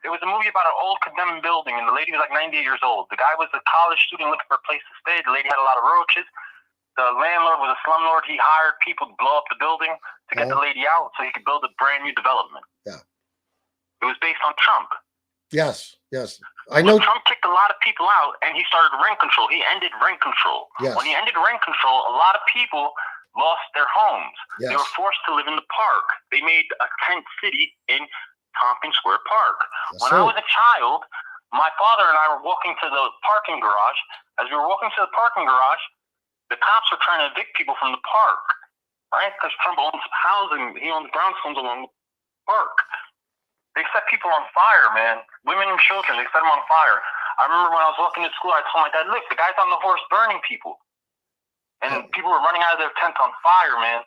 It was a movie about an old condemned building, and the lady was like 98 years old. The guy was a college student looking for a place to stay. The lady had a lot of roaches. The landlord was a slumlord. He hired people to blow up the building to get the lady out so he could build a brand new development. Yeah. It was based on Trump. Yes. Yes. I know. Trump kicked a lot of people out, and he started rent control. He ended rent control. Yes. When he ended rent control, a lot of people lost their homes. Yes. They were forced to live in the park. They made a tent city in Tompkins Square Park. Yes, When sir. I was a child, my father and I were walking to the parking garage. As we were walking to the parking garage, the cops were trying to evict people from the park, right? Because Trump owns housing. He owns brownstones along the park. They set people on fire, man. Women and children, they set them on fire. I remember when I was walking to school, I told my dad, look, the guy's on the horse burning people. And people were running out of their tent on fire, man.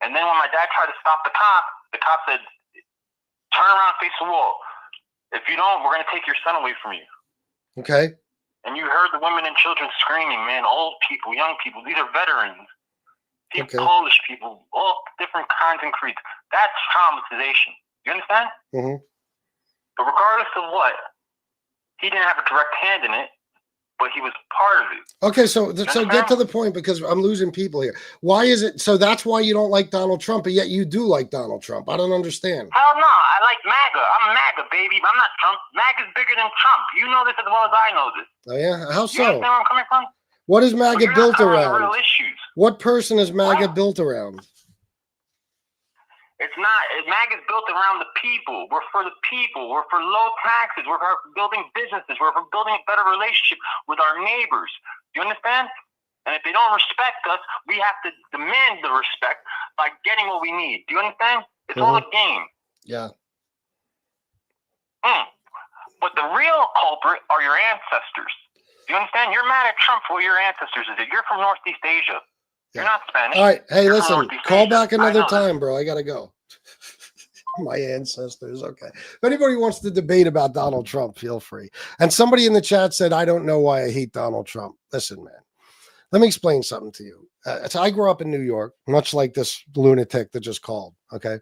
And then when my dad tried to stop the cop said, turn around, face the wall. If you don't, we're going to take your son away from you. Okay. And you heard the women and children screaming, man, old people, young people. These are veterans. Okay. Polish people, all different kinds and creeds. That's traumatization. You understand? Mm-hmm. But regardless of what, he didn't have a direct hand in it, but he was part of it. Okay, so get to the point, because I'm losing people here. Why is it? So that's why you don't like Donald Trump, but yet you do like Donald Trump. I don't understand. Hell no, I like MAGA. I'm MAGA, baby. I'm not Trump. MAGA's bigger than Trump. You know this as well as I know this. Oh yeah, how You so? understand where I'm coming from? What is But MAGA you're built not covering around? real issues. What person is MAGA What? built around? It's not. MAGA's built around the people. We're for the people. We're for low taxes. We're for building businesses. We're for building a better relationship with our neighbors. You understand? And if they don't respect us, we have to demand the respect by getting what we need. Do you understand? It's all a game. Yeah. But the real culprit are your ancestors. Do you understand? You're mad at Trump for what your ancestors did. You're from Northeast Asia. You're not Spanish. All right. Hey, You're from listen, Northeast call Asia. back I another know time, bro. I got to go. My ancestors. Okay. If anybody wants to debate about Donald Trump, feel free. And somebody in the chat said, I don't know why I hate Donald Trump. Listen, man, let me explain something to you. So I grew up in New York, much like this lunatic that just called. Okay.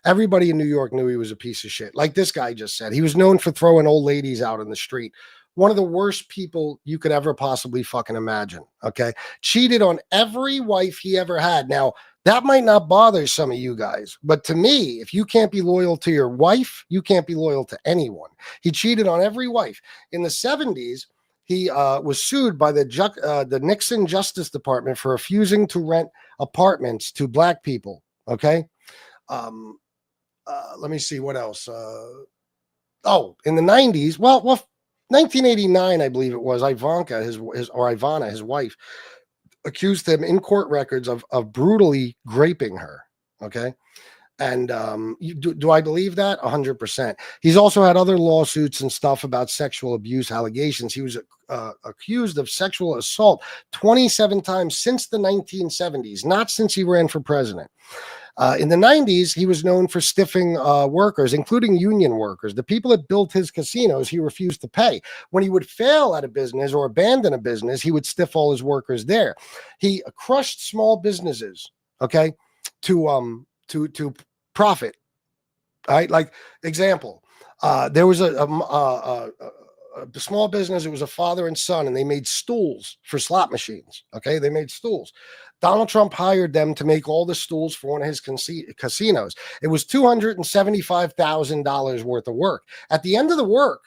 Everybody in New York knew he was a piece of shit. Like this guy just said, he was known for throwing old ladies out in the street one of the worst people you could ever possibly fucking imagine. Okay. Cheated on every wife he ever had. Now, that might not bother some of you guys, but to me, if you can't be loyal to your wife, you can't be loyal to anyone. He cheated on every wife. In the 70s, he was sued by the Nixon Justice Department for refusing to rent apartments to black people. Okay. Let me see what else. In the 90s, well, 1989, I believe it was, Ivana, his wife, accused him in court records of brutally raping her. Okay. And do I believe that? 100%. He's also had other lawsuits and stuff about sexual abuse allegations. He was accused of sexual assault 27 times since the 1970s, not since he ran for president. In the 90s, he was known for stiffing workers, including union workers. The people that built his casinos, he refused to pay. When he would fail at a business or abandon a business, he would stiff all his workers there. He crushed small businesses, okay, to profit. All right, like example, there was a small business. It was a father and son, and they made stools for slot machines. Okay, they made stools. Donald Trump hired them to make all the stools for one of his casinos. It was $275,000 worth of work. At the end of the work,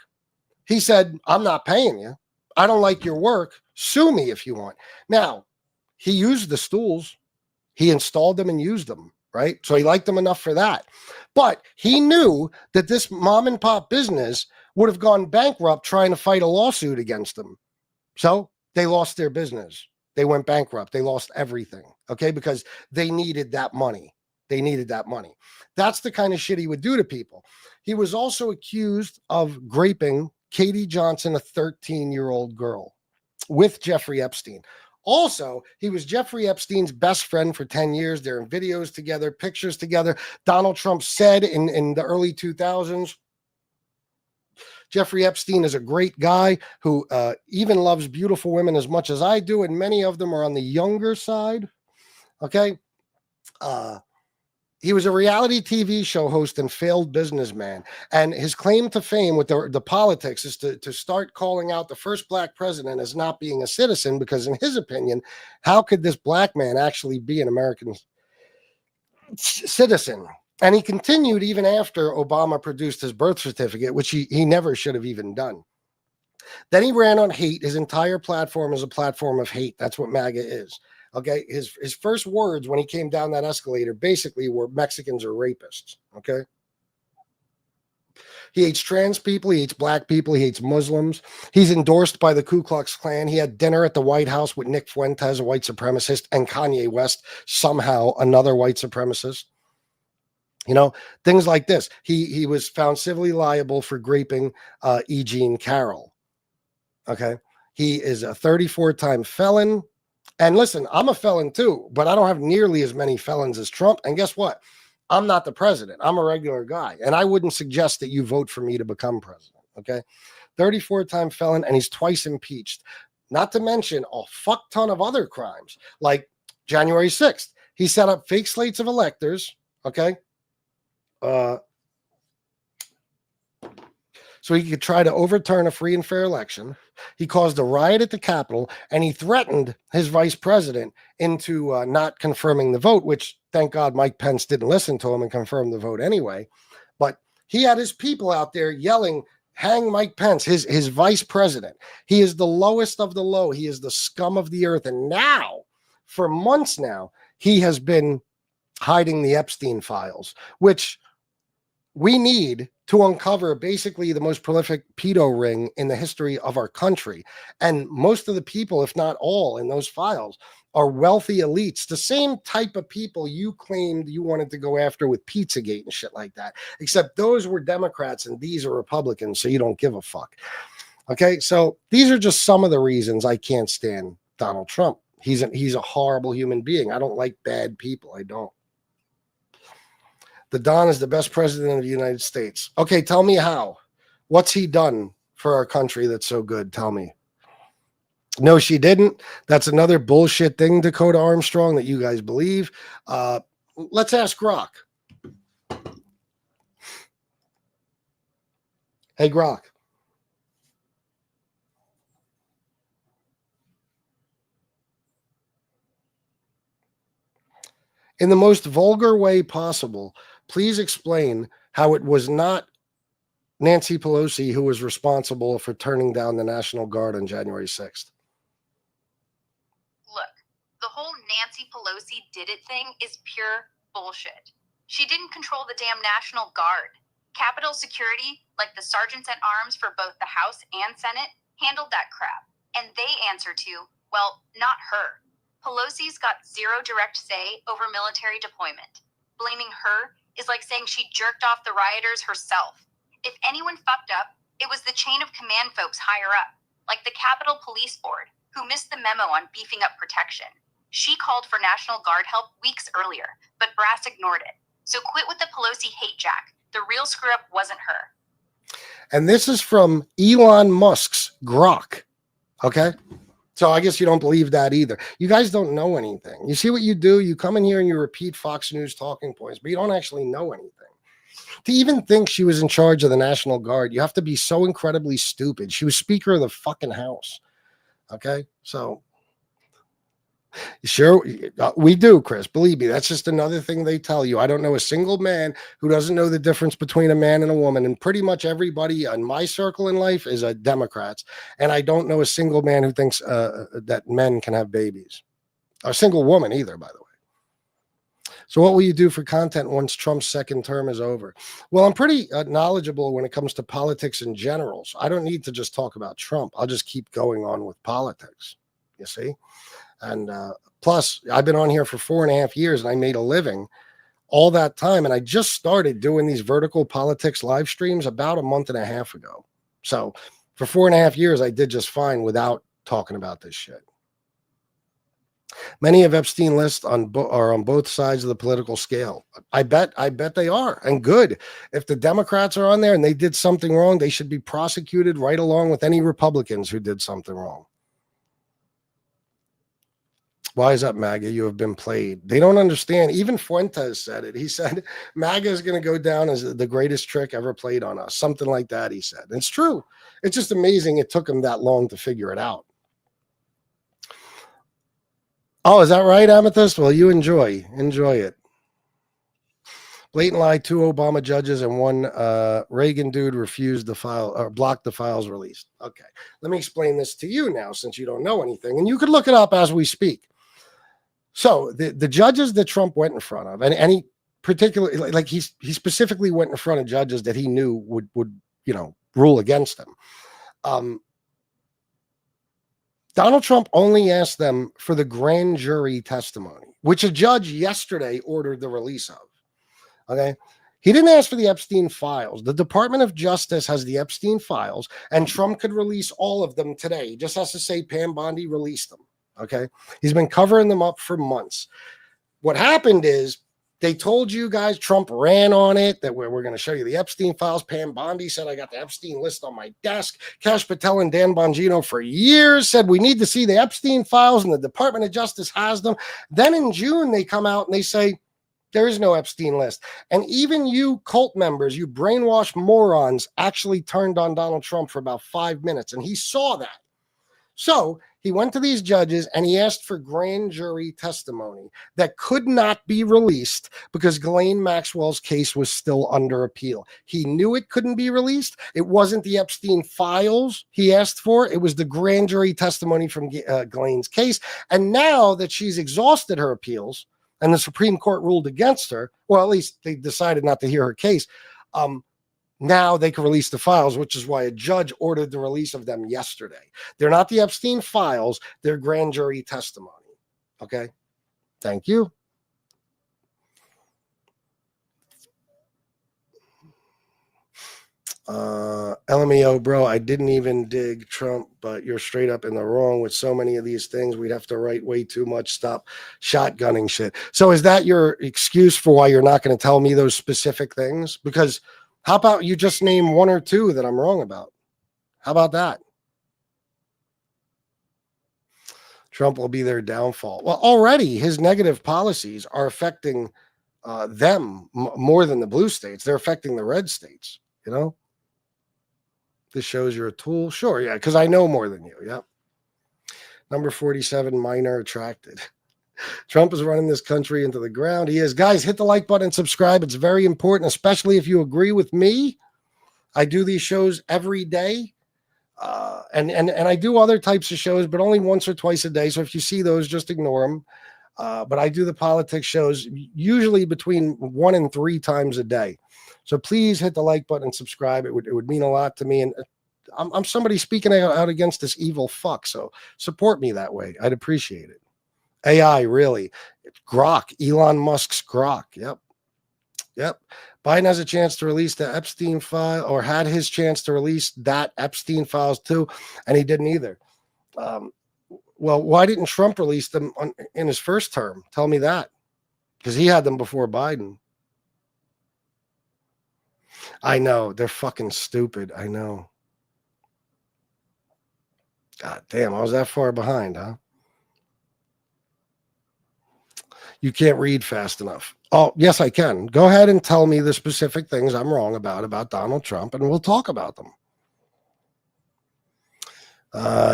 he said, "I'm not paying you. I don't like your work. Sue me if you want." Now, he used the stools. He installed them and used them, right? So he liked them enough for that. But he knew that this mom and pop business would have gone bankrupt trying to fight a lawsuit against them. So they lost their business. They went bankrupt. They lost everything, okay? Because they needed that money. They needed that money. That's the kind of shit he would do to people. He was also accused of raping Katie Johnson, a 13-year-old girl, with Jeffrey Epstein. Also, he was Jeffrey Epstein's best friend for 10 years. They're in videos together, pictures together. Donald Trump said in the early 2000s, Jeffrey Epstein is a great guy who even loves beautiful women as much as I do, and many of them are on the younger side. Okay. He was a reality TV show host and failed businessman. And his claim to fame with the politics is to start calling out the first black president as not being a citizen, because in his opinion, how could this black man actually be an American citizen? And he continued even after Obama produced his birth certificate, which he never should have even done. Then he ran on hate. His entire platform is a platform of hate. That's what MAGA is. Okay. His first words when he came down that escalator basically were Mexicans are rapists. Okay. He hates trans people. He hates black people. He hates Muslims. He's endorsed by the Ku Klux Klan. He had dinner at the White House with Nick Fuentes, a white supremacist, and Kanye West, somehow another white supremacist. You know, things like this. He was found civilly liable for raping E. Jean Carroll. Okay. He is a 34-time felon. And listen, I'm a felon too, but I don't have nearly as many felons as Trump. And guess what? I'm not the president. I'm a regular guy. And I wouldn't suggest that you vote for me to become president. Okay. 34-time felon, and he's twice impeached. Not to mention a fuck ton of other crimes, like January 6th. He set up fake slates of electors. Okay. So he could try to overturn a free and fair election. He caused a riot at the Capitol, and he threatened his vice president into not confirming the vote, which thank God Mike Pence didn't listen to him and confirmed the vote anyway. But he had his people out there yelling, hang Mike Pence, his vice president. He is the lowest of the low. He is the scum of the earth. And now, for months now, he has been hiding the Epstein files, which we need to uncover basically the most prolific pedo ring in the history of our country. And most of the people, if not all, in those files are wealthy elites, the same type of people you claimed you wanted to go after with Pizzagate and shit like that, except those were Democrats and these are Republicans, so you don't give a fuck. Okay, so these are just some of the reasons I can't stand Donald Trump. He's a horrible human being. I don't like bad people. I don't. The Don is the best president of the United States. Okay, tell me how. What's he done for our country that's so good? Tell me. No, she didn't. That's another bullshit thing, Dakota Armstrong, that you guys believe. Let's ask Grok. Hey, Grok. In the most vulgar way possible, please explain how it was not Nancy Pelosi who was responsible for turning down the National Guard on January 6th. Look, the whole Nancy Pelosi did it thing is pure bullshit. She didn't control the damn National Guard. Capitol Security, like the sergeants at arms for both the House and Senate, handled that crap. And they answer to, well, not her. Pelosi's got zero direct say over military deployment. Blaming her is like saying she jerked off the rioters herself. If anyone fucked up, it was the chain of command folks higher up, like the Capitol Police Board, who missed the memo on beefing up protection. She called for National Guard help weeks earlier, but Brass ignored it. So quit with the Pelosi hate jack. The real screw up wasn't her. And this is from Elon Musk's Grok. Okay? So I guess you don't believe that either. You guys don't know anything. You see what you do? You come in here and you repeat Fox News talking points, but you don't actually know anything. To even think she was in charge of the National Guard, you have to be so incredibly stupid. She was Speaker of the fucking House. Okay? So, sure, we do, Chris. Believe me, that's just another thing they tell you. I don't know a single man who doesn't know the difference between a man and a woman. And pretty much everybody in my circle in life is a Democrats. And I don't know a single man who thinks that men can have babies. Or a single woman either, by the way. So what will you do for content once Trump's second term is over? Well, I'm pretty knowledgeable when it comes to politics in general. So I don't need to just talk about Trump. I'll just keep going on with politics. You see? And plus, I've been on here for 4.5 years and I made a living all that time. And I just started doing these vertical politics live streams about a month and a half ago. So for 4.5 years, I did just fine without talking about this shit. Many of Epstein lists are on both sides of the political scale. I bet they are, and good. If the Democrats are on there and they did something wrong, they should be prosecuted right along with any Republicans who did something wrong. Why is that, MAGA? You have been played. They don't understand. Even Fuentes said it. He said, MAGA is going to go down as the greatest trick ever played on us. Something like that, he said. And it's true. It's just amazing it took him that long to figure it out. Oh, is that right, Amethyst? Well, you enjoy it. Blatant lie, 2 Obama judges and 1 Reagan dude refused the file or blocked the files released. Okay, let me explain this to you now since you don't know anything. And you could look it up as we speak. So the judges that Trump went in front of, and any particular, like he specifically went in front of judges that he knew would rule against him. Donald Trump only asked them for the grand jury testimony, which a judge yesterday ordered the release of. Okay. He didn't ask for the Epstein files. The Department of Justice has the Epstein files, and Trump could release all of them today. He just has to say Pam Bondi released them. Okay. He's been covering them up for months. What happened is they told you guys, Trump ran on it, that we're going to show you the Epstein files. Pam Bondi said, I got the Epstein list on my desk. Kash Patel and Dan Bongino for years said, we need to see the Epstein files, and the Department of Justice has them. Then in June, they come out and they say, there is no Epstein list. And even you cult members, you brainwashed morons, actually turned on Donald Trump for about 5 minutes, and he saw that. So he went to these judges and he asked for grand jury testimony that could not be released because Ghislaine Maxwell's case was still under appeal. He knew it couldn't be released. It wasn't the Epstein files he asked for. It was the grand jury testimony from Ghislaine's case. And now that she's exhausted her appeals and the Supreme Court ruled against her, well, at least they decided not to hear her case, now they can release the files, which is why a judge ordered the release of them yesterday. They're not the Epstein files. They're grand jury testimony. Okay. Thank you. LMAO, bro, I didn't even dig Trump, but you're straight up in the wrong with so many of these things. We'd have to write way too much. Stop shotgunning shit. So is that your excuse for why you're not going to tell me those specific things? Because how about you just name 1 or 2 that I'm wrong about? How about that? Trump will be their downfall. Well, already his negative policies are affecting them more than the blue states. They're affecting the red states, you know? This shows you're a tool. Sure, yeah, because I know more than you. Yep. Number 47, minor attracted. Trump is running this country into the ground. He is. Guys, hit the like button and subscribe. It's very important, especially if you agree with me. I do these shows every day. And I do other types of shows, but only once or twice a day. So if you see those, just ignore them. But I do the politics shows usually between 1 and 3 times a day. So please hit the like button and subscribe. It would mean a lot to me. And I'm somebody speaking out against this evil fuck. So support me that way. I'd appreciate it. AI, really. It's Grok, Elon Musk's Grok. Yep. Biden has a chance to release the Epstein file, or had his chance to release that Epstein files too, and he didn't either. Well, why didn't Trump release them in his first term? Tell me that. Because he had them before Biden. I know. They're fucking stupid. I know. God damn, I was that far behind, huh? You can't read fast enough. Oh, yes, I can. Go ahead and tell me the specific things I'm wrong about Donald Trump, and we'll talk about them.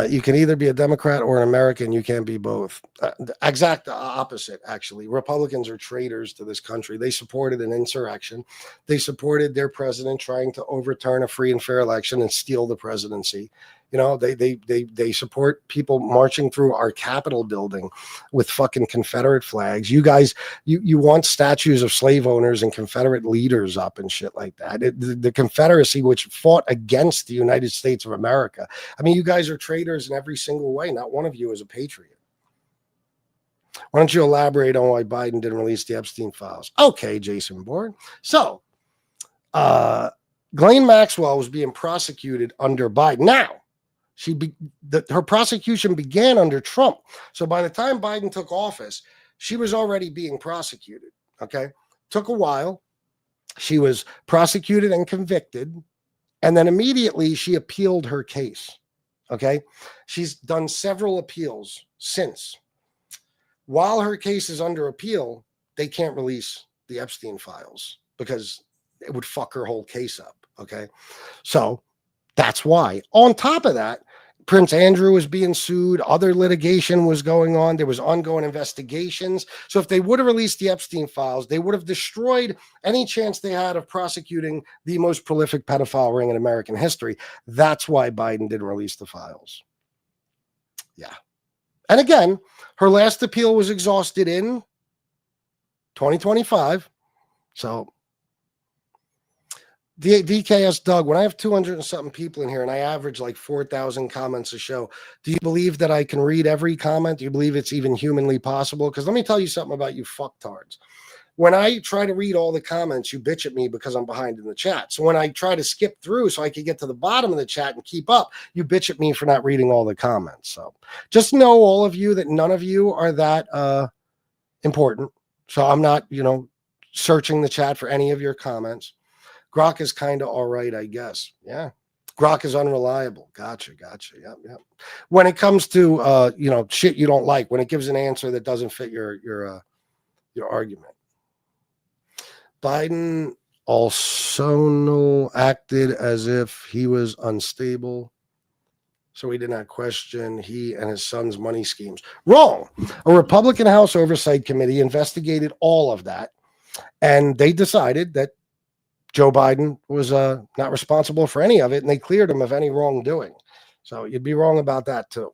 You can either be a Democrat or an American. You can't be both. The exact opposite, actually. Republicans are traitors to this country. They supported an insurrection. They supported their president trying to overturn a free and fair election and steal the presidency. You know, they support people marching through our Capitol building with fucking Confederate flags. You guys, you want statues of slave owners and Confederate leaders up and shit like that. The Confederacy, which fought against the United States of America. I mean, you guys are traitors in every single way. Not one of you is a patriot. Why don't you elaborate on why Biden didn't release the Epstein files? Okay, Jason Bourne. So, Ghislaine Maxwell was being prosecuted under Biden. Now, her prosecution began under Trump. So by the time Biden took office, she was already being prosecuted. Okay. Took a while. She was prosecuted and convicted. And then immediately she appealed her case. Okay. She's done several appeals since. While her case is under appeal, they can't release the Epstein files because it would fuck her whole case up. Okay. So that's why. On top of that, Prince Andrew was being sued. Other litigation was going on. There was ongoing investigations. So if they would have released the Epstein files, they would have destroyed any chance they had of prosecuting the most prolific pedophile ring in American history. That's why Biden didn't release the files. Yeah. And again, her last appeal was exhausted in 2025. So DKS Doug, when I have 200 and something people in here and I average like 4,000 comments a show, do you believe that I can read every comment? Do you believe it's even humanly possible? Because let me tell you something about you fucktards. When I try to read all the comments, you bitch at me because I'm behind in the chat. So when I try to skip through so I can get to the bottom of the chat and keep up, you bitch at me for not reading all the comments. So just know, all of you, that none of you are that important. So I'm not, searching the chat for any of your comments. Grok is kind of all right, I guess. Yeah. Grok is unreliable. Gotcha. Yep. When it comes to, shit you don't like, when it gives an answer that doesn't fit your argument. Biden also acted as if he was unstable, so he did not question he and his son's money schemes. Wrong. A Republican House Oversight Committee investigated all of that, and they decided that Joe Biden was not responsible for any of it, and they cleared him of any wrongdoing. So you'd be wrong about that too.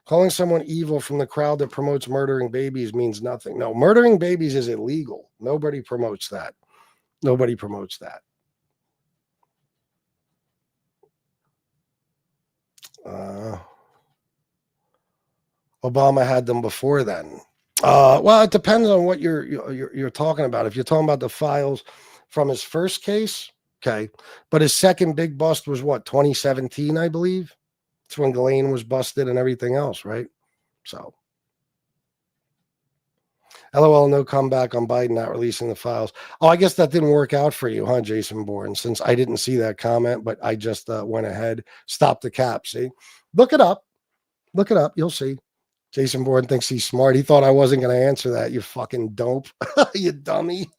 Calling someone evil from the crowd that promotes murdering babies means nothing. No, murdering babies is illegal. Nobody promotes that. Obama had them before then. Well, it depends on what you're talking about. If you're talking about the files from his first case, okay. But his second big bust was what, 2017, I believe. It's when Ghislaine was busted and everything else, right? So, LOL, no comeback on Biden not releasing the files. Oh, I guess that didn't work out for you, huh, Jason Bourne? Since I didn't see that comment, but I just went ahead, stopped the cap. See, look it up. You'll see. Jason Bourne thinks he's smart. He thought I wasn't going to answer that. You fucking dope. You dummy.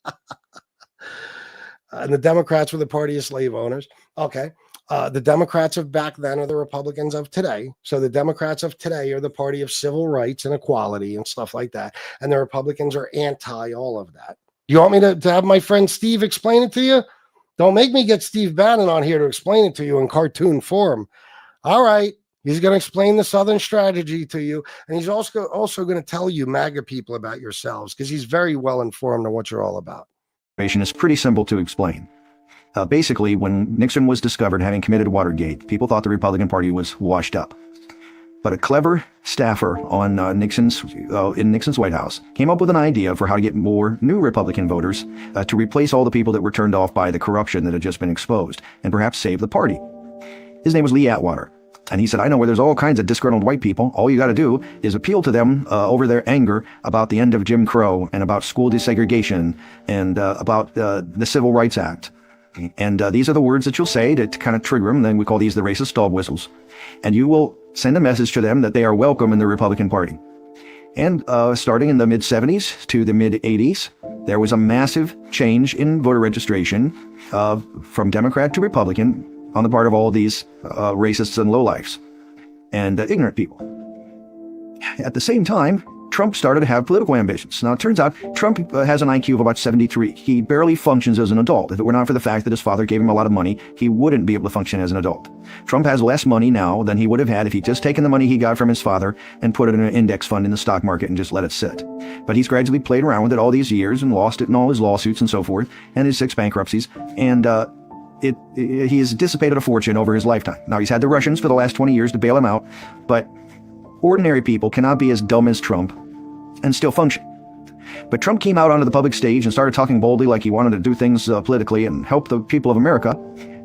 And the Democrats were the party of slave owners. Okay. The Democrats of back then are the Republicans of today. So the Democrats of today are the party of civil rights and equality and stuff like that. And the Republicans are anti all of that. You want me to have my friend Steve explain it to you? Don't make me get Steve Bannon on here to explain it to you in cartoon form. All right. He's going to explain the Southern strategy to you. And he's also going to tell you MAGA people about yourselves, because he's very well informed on what you're all about. Is pretty simple to explain. Basically, when Nixon was discovered having committed Watergate, people thought the Republican Party was washed up. But a clever staffer on in Nixon's White House came up with an idea for how to get more new Republican voters to replace all the people that were turned off by the corruption that had just been exposed, and perhaps save the party. His name was Lee Atwater. And he said, I know where there's all kinds of disgruntled white people. All you got to do is appeal to them over their anger about the end of Jim Crow and about school desegregation and about the Civil Rights Act. And these are the words that you'll say to kind of trigger them. Then we call these the racist dog whistles. And you will send a message to them that they are welcome in the Republican Party. And starting in the mid-70s to the mid-80s, there was a massive change in voter registration from Democrat to Republican on the part of all of these racists and lowlifes and ignorant people. At the same time, Trump started to have political ambitions. Now, it turns out Trump has an IQ of about 73. He barely functions as an adult. If it were not for the fact that his father gave him a lot of money, he wouldn't be able to function as an adult. Trump has less money now than he would have had if he'd just taken the money he got from his father and put it in an index fund in the stock market and just let it sit. But he's gradually played around with it all these years and lost it in all his lawsuits and so forth, and his 6 bankruptcies, and he has dissipated a fortune over his lifetime. Now, he's had the Russians for the last 20 years to bail him out, but ordinary people cannot be as dumb as Trump and still function. But Trump came out onto the public stage and started talking boldly like he wanted to do things politically and help the people of America,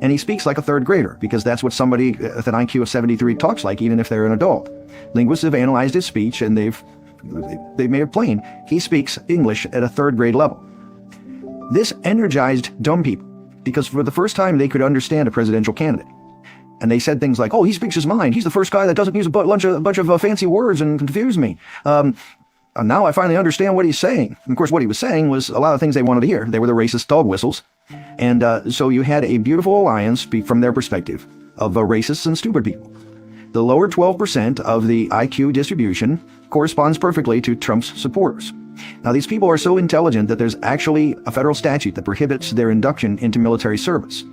and he speaks like a third grader, because that's what somebody with an IQ of 73 talks like, even if they're an adult. Linguists have analyzed his speech, and they've made it plain. He speaks English at a third grade level. This energized dumb people, because for the first time they could understand a presidential candidate. And they said things like, oh, he speaks his mind. He's the first guy that doesn't use a bunch of fancy words and confuse me. Now I finally understand what he's saying. And of course, what he was saying was a lot of things they wanted to hear. They were the racist dog whistles. And so you had a beautiful alliance, from their perspective, of racists and stupid people. The lower 12% of the IQ distribution corresponds perfectly to Trump's supporters. Now, these people are so intelligent that there's actually a federal statute that prohibits their induction into military service.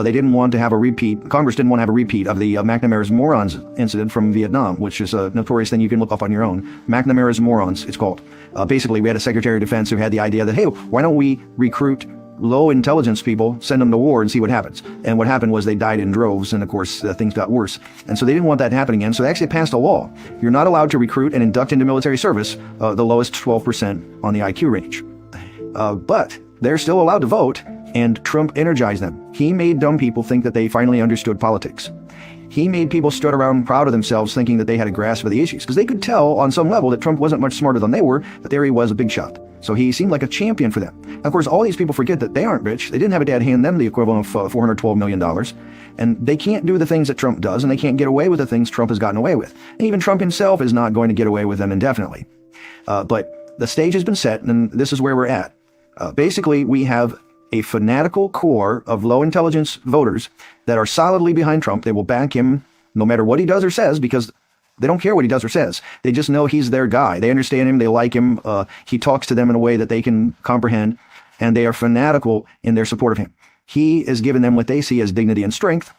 They didn't want to have a repeat, Congress didn't want to have a repeat of the McNamara's Morons incident from Vietnam, which is a notorious thing you can look up on your own. McNamara's Morons, it's called. Basically, we had a Secretary of Defense who had the idea that, hey, why don't we recruit low intelligence people, send them to war and see what happens. And what happened was they died in droves, and of course things got worse. And so they didn't want that to happen again, so they actually passed a law. You're not allowed to recruit and induct into military service the lowest 12% on the IQ range. But they're still allowed to vote, and Trump energized them. He made dumb people think that they finally understood politics. He made people strut around proud of themselves thinking that they had a grasp of the issues, because they could tell on some level that Trump wasn't much smarter than they were, but there he was, a big shot. So he seemed like a champion for them. And of course, all these people forget that they aren't rich. They didn't have a dad hand them the equivalent of $412 million. And they can't do the things that Trump does, and they can't get away with the things Trump has gotten away with. And even Trump himself is not going to get away with them indefinitely. But the stage has been set, and this is where we're at. Basically, we have a fanatical core of low intelligence voters that are solidly behind Trump. They will back him no matter what he does or says, because they don't care what he does or says. They just know he's their guy. They understand him. They like him. He talks to them in a way that they can comprehend, and they are fanatical in their support of him. He has given them what they see as dignity and strength.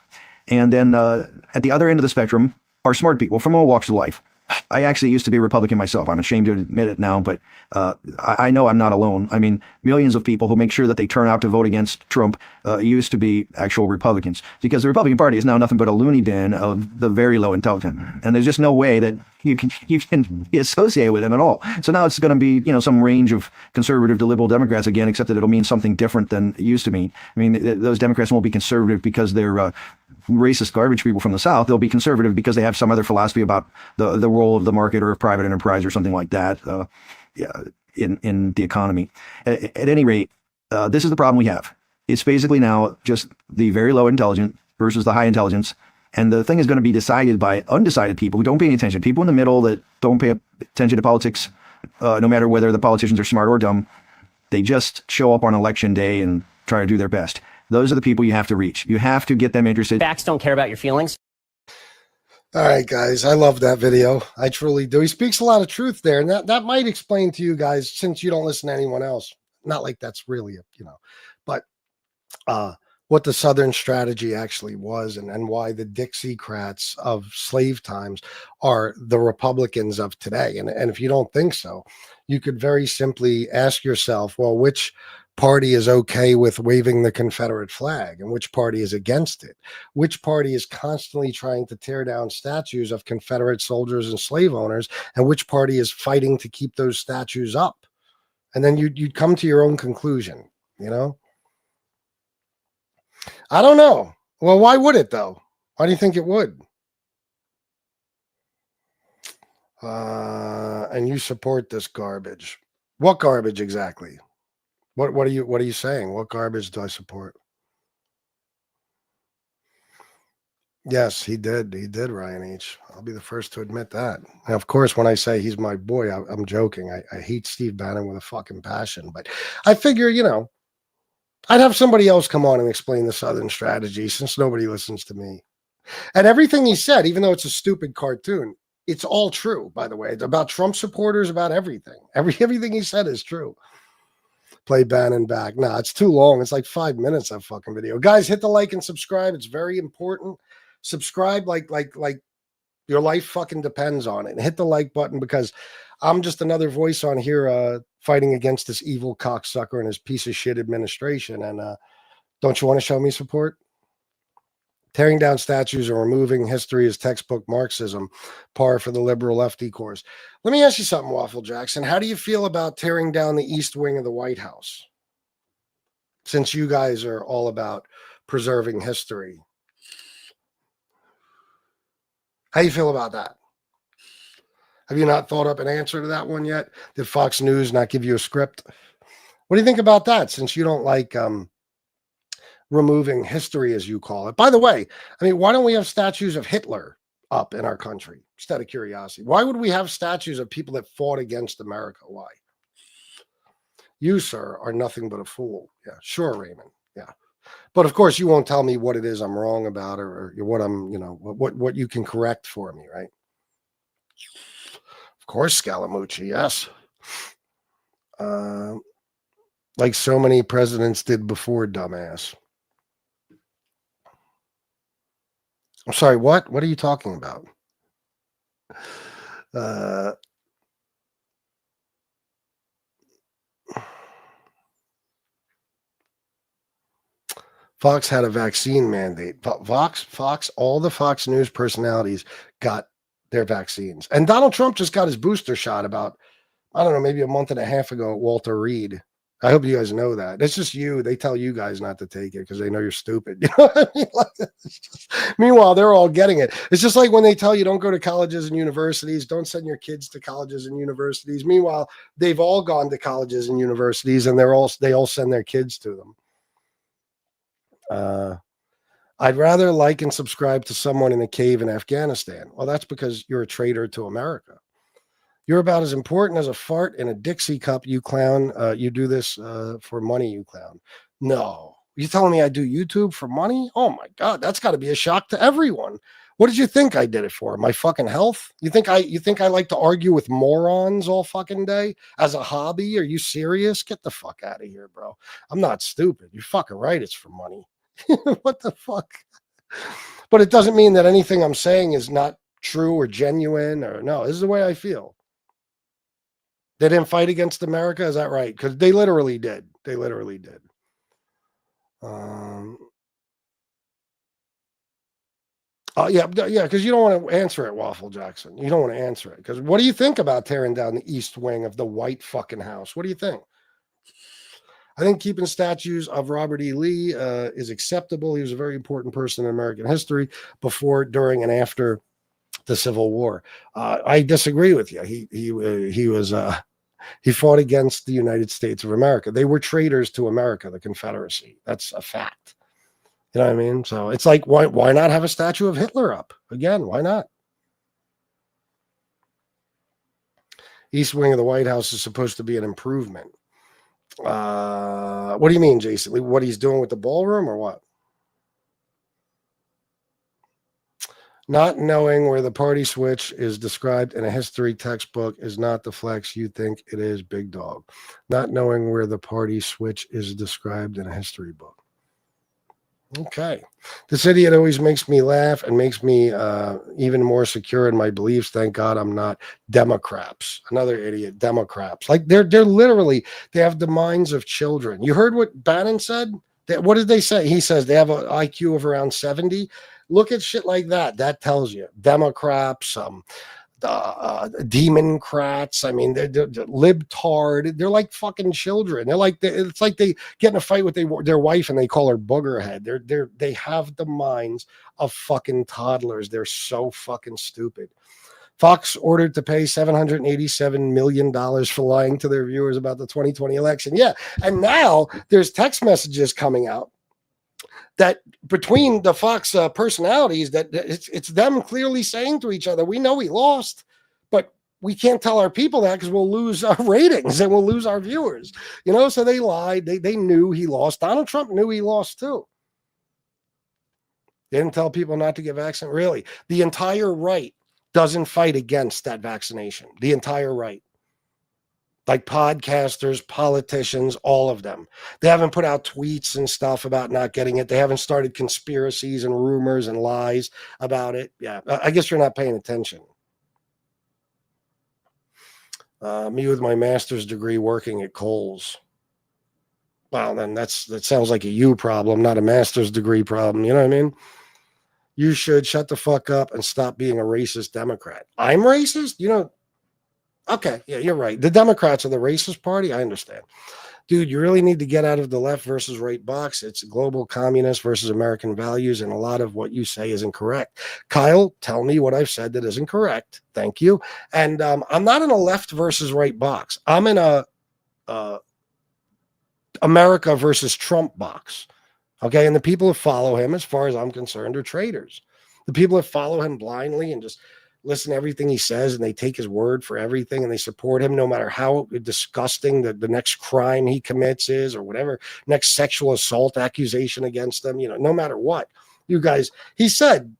And then at the other end of the spectrum are smart people from all walks of life. I actually used to be a Republican myself. I'm ashamed to admit it now, but I know I'm not alone. I mean, millions of people who make sure that they turn out to vote against Trump used to be actual Republicans, because the Republican Party is now nothing but a loony bin of the very low intelligence. And there's just no way that you can be associated with them at all. So now it's going to be, some range of conservative to liberal Democrats again, except that it'll mean something different than it used to mean. I mean, those Democrats won't be conservative because they're racist garbage people from the South. They'll be conservative because they have some other philosophy about the role of the market or of private enterprise or something like that in the economy. At any rate, this is the problem we have. It's basically now just the very low intelligent versus the high intelligence. And the thing is going to be decided by undecided people who don't pay any attention. People in the middle that don't pay attention to politics, no matter whether the politicians are smart or dumb. They just show up on election day and try to do their best. Those are the people you have to reach. You have to get them interested. Facts don't care about your feelings. All right, guys. I love that video. I truly do. He speaks a lot of truth there. And that might explain to you guys, since you don't listen to anyone else. Not like that's really, but what the Southern strategy actually was, and why the Dixiecrats of slave times are the Republicans of today. And if you don't think so, you could very simply ask yourself, well, which party is okay with waving the Confederate flag and which party is against it? Which party is constantly trying to tear down statues of Confederate soldiers and slave owners, and which party is fighting to keep those statues up? And then you'd come to your own conclusion, I don't know. Well, why would it though? Why do you think it would? And you support this garbage. What garbage exactly? What are you saying? What garbage do I support? Yes, he did. He did, Ryan H. I'll be the first to admit that. And of course, when I say he's my boy, I'm joking. I hate Steve Bannon with a fucking passion. But I figure, I'd have somebody else come on and explain the Southern strategy, since nobody listens to me. And everything he said, even though it's a stupid cartoon, it's all true, by the way. It's about Trump supporters, about everything. Everything he said is true. Play Bannon back. Nah, it's too long. It's like 5 minutes, that fucking video. Guys, hit the like and subscribe. It's very important. Subscribe like your life fucking depends on it. And hit the like button, because I'm just another voice on here fighting against this evil cocksucker and his piece of shit administration. And don't you want to show me support? Tearing down statues and removing history as textbook Marxism, par for the liberal lefty course. Let me ask you something, Waffle Jackson. How do you feel about tearing down the East Wing of the White House? Since you guys are all about preserving history. How do you feel about that? Have you not thought up an answer to that one yet? Did Fox News not give you a script? What do you think about that, since you don't like removing history, as you call it? By the way, why don't we have statues of Hitler up in our country? Just out of curiosity. Why would we have statues of people that fought against America? Why? You, sir, are nothing but a fool. Yeah, sure, Raymond. Yeah. But of course, you won't tell me what it is I'm wrong about, or what I'm, what you can correct for me, right? Of course, Scalamucci, yes. Like so many presidents did before, dumbass. I'm sorry, what? What are you talking about? Fox had a vaccine mandate. Fox, all the Fox News personalities got their vaccines. And Donald Trump just got his booster shot about, I don't know, maybe a month and a half ago at Walter Reed. I hope you guys know that. It's just you. They tell you guys not to take it because they know you're stupid. You know what I mean? Meanwhile, they're all getting it. It's just like when they tell you don't go to colleges and universities, don't send your kids to colleges and universities. Meanwhile, they've all gone to colleges and universities, and they all send their kids to them. I'd rather like and subscribe to someone in a cave in Afghanistan. Well, that's because you're a traitor to America. You're about as important as a fart in a Dixie cup, you clown. You do this for money, you clown. No. You telling me I do YouTube for money? Oh my God, that's got to be a shock to everyone. What did you think I did it for? My fucking health? You think I like to argue with morons all fucking day as a hobby? Are you serious? Get the fuck out of here, bro. I'm not stupid. You're fucking right. It's for money. What the fuck? But it doesn't mean that anything I'm saying is not true or genuine, or no. This is the way I feel. They didn't fight against America. Is that right? Because they literally did. They literally did. Yeah, because you don't want to answer it, Waffle Jackson. You don't want to answer it. Because what do you think about tearing down the East Wing of the White fucking House? What do you think? I think keeping statues of Robert E. Lee is acceptable. He was a very important person in American history before, during, and after the Civil War. I disagree with you. He fought against the United States of America. They were traitors to America, the Confederacy. That's a fact. You know what I mean? So it's like, why not have a statue of Hitler up? Again, why not? East Wing of the White House is supposed to be an improvement. What do you mean, Jason? What he's doing with the ballroom or what? Not knowing where the party switch is described in a history textbook is not the flex you think it is, big dog. Not knowing where the party switch is described in a history book. Okay. This idiot always makes me laugh and makes me even more secure in my beliefs. Thank God I'm not Democrats. Another idiot, Democrats. Like they're literally, they have the minds of children. You heard what Bannon said? What did they say? He says they have an IQ of around 70. Look at shit like that. That tells you Democrats, Democrats. I mean, they're libtard. They're like fucking children. They're like it's like they get in a fight with their wife and they call her boogerhead. They have the minds of fucking toddlers. They're so fucking stupid. Fox ordered to pay $787 million for lying to their viewers about the 2020 election. Yeah, and now there's text messages coming out that between the Fox personalities that it's them clearly saying to each other, we know we lost, but we can't tell our people that because we'll lose our ratings and we'll lose our viewers. You know, so they lied. They knew he lost. Donald Trump knew he lost too. They didn't tell people not to get vaccinated. Really, the entire right doesn't fight against that vaccination. The entire right. Like podcasters, politicians, all of them. They haven't put out tweets and stuff about not getting it. They haven't started conspiracies and rumors and lies about it. Yeah, I guess you're not paying attention. Me with my master's degree working at Kohl's. Well, then that sounds like a you problem, not a master's degree problem. You know what I mean? You should shut the fuck up and stop being a racist Democrat. I'm racist? You know, okay, yeah, you're right. The Democrats are the racist party. I understand. Dude, you really need to get out of the left versus right box. It's global communist versus American values, and a lot of what you say isn't correct. Kyle, tell me what I've said that isn't correct. Thank you. And I'm not in a left versus right box. I'm in a America versus Trump box. Okay, and the people who follow him, as far as I'm concerned, are traitors. The people that follow him blindly and just listen to everything he says and they take his word for everything and they support him no matter how disgusting the next crime he commits is or whatever next sexual assault accusation against them, you know, no matter what. You guys, he said,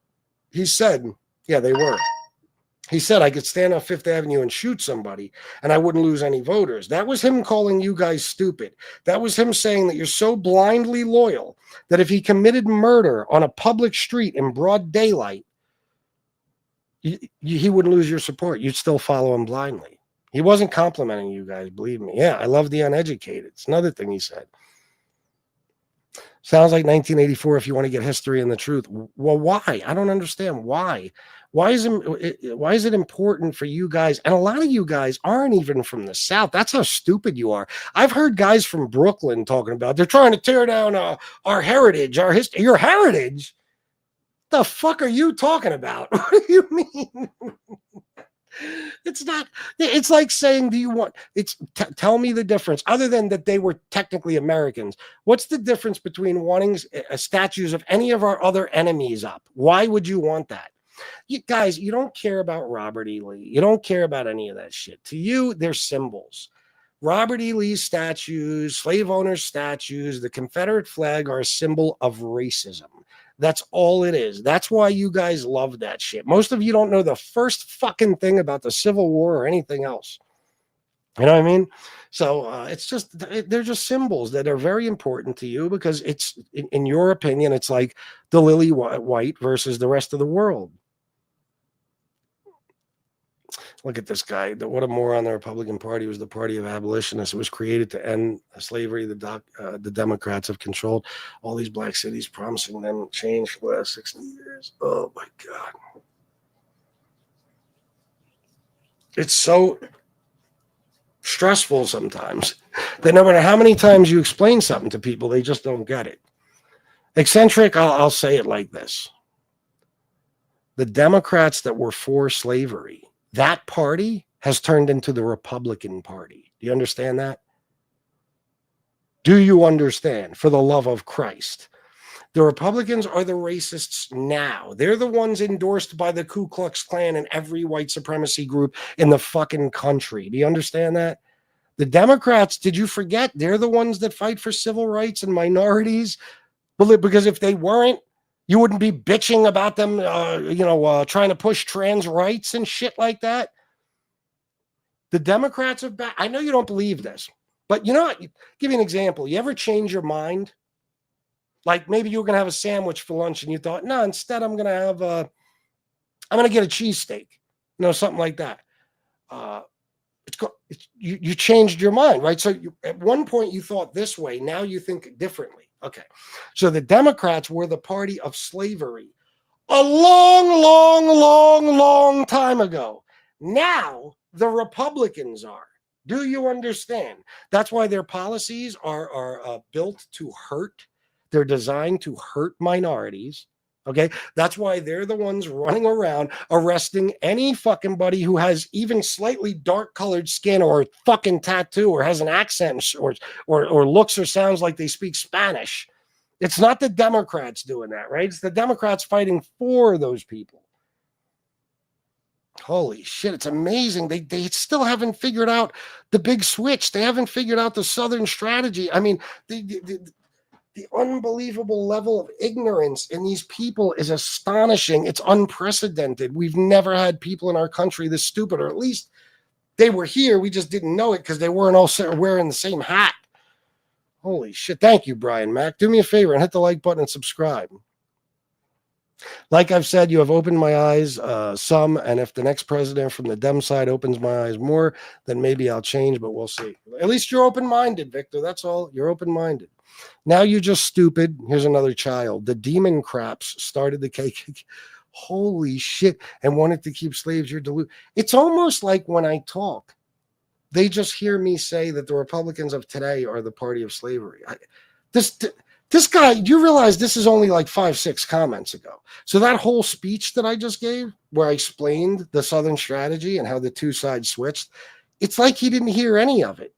yeah, they were. He said I could stand on Fifth Avenue and shoot somebody and I wouldn't lose any voters. That was him calling you guys stupid. That was him saying that you're so blindly loyal that if he committed murder on a public street in broad daylight, he wouldn't lose your support. You'd still follow him blindly. He wasn't complimenting you guys, believe me. Yeah, I love the uneducated. It's another thing he said. Sounds like 1984 if you want to get history and the truth. Well, why? I don't understand why. Why is it important for you guys? And a lot of you guys aren't even from the South. That's how stupid you are. I've heard guys from Brooklyn talking about they're trying to tear down our heritage, our history. Your heritage? The fuck are you talking about? What do you mean? It's not, it's like saying, tell me the difference other than that they were technically Americans. What's the difference between wanting statues of any of our other enemies up? Why would you want that? You guys, you don't care about Robert E. Lee. You don't care about any of that shit. To you, they're symbols. Robert E. Lee's statues, slave owners' statues, the Confederate flag are a symbol of racism. That's all it is. That's why you guys love that shit. Most of you don't know the first fucking thing about the Civil War or anything else. You know what I mean? So it's just, they're just symbols that are very important to you because it's, in your opinion, it's like the lily white versus the rest of the world. Look at this guy. What a moron the Republican Party was the party of abolitionists. It was created to end slavery. The Democrats have controlled all these black cities, promising them change for the last 60 years. Oh, my God. It's so stressful sometimes that no matter how many times you explain something to people, they just don't get it. Eccentric, I'll say it like this. The Democrats that were for slavery, that party has turned into the Republican Party. Do you understand that? Do you understand? For the love of Christ. The Republicans are the racists now. They're the ones endorsed by the Ku Klux Klan and every white supremacy group in the fucking country. Do you understand that? The Democrats, did you forget? They're the ones that fight for civil rights and minorities. Well, because if they weren't, you wouldn't be bitching about them, trying to push trans rights and shit like that. The Democrats are back. I know you don't believe this, but you know what? Give you an example. You ever change your mind? Like maybe you were going to have a sandwich for lunch and you thought, no, instead I'm going to get a cheesesteak, something like that. You changed your mind, right? So at one point you thought this way. Now you think differently. Okay. So the Democrats were the party of slavery a long, long, long, long time ago. Now the Republicans are. Do you understand? That's why their policies are built to hurt. They're designed to hurt minorities. Okay. That's why they're the ones running around arresting any fucking buddy who has even slightly dark colored skin or a fucking tattoo or has an accent or looks or sounds like they speak Spanish. It's not the Democrats doing that, right? It's the Democrats fighting for those people. Holy shit, it's amazing. They still haven't figured out the big switch. They haven't figured out the Southern strategy. I mean, the unbelievable level of ignorance in these people is astonishing. It's unprecedented. We've never had people in our country this stupid, or at least they were here. We just didn't know it because they weren't all wearing the same hat. Holy shit. Thank you, Brian Mack. Do me a favor and hit the like button and subscribe. Like I've said, you have opened my eyes some, and if the next president from the Dem side opens my eyes more, then maybe I'll change, but we'll see. At least you're open-minded, Victor. That's all. You're open-minded. Now you're just stupid. Here's another child. The demon craps started the cake. Holy shit. And wanted to keep slaves. You're deluded. It's almost like when I talk, they just hear me say that the Republicans of today are the party of slavery. This guy, you realize this is only like 5-6 comments ago. So that whole speech that I just gave, where I explained the Southern strategy and how the two sides switched, it's like he didn't hear any of it.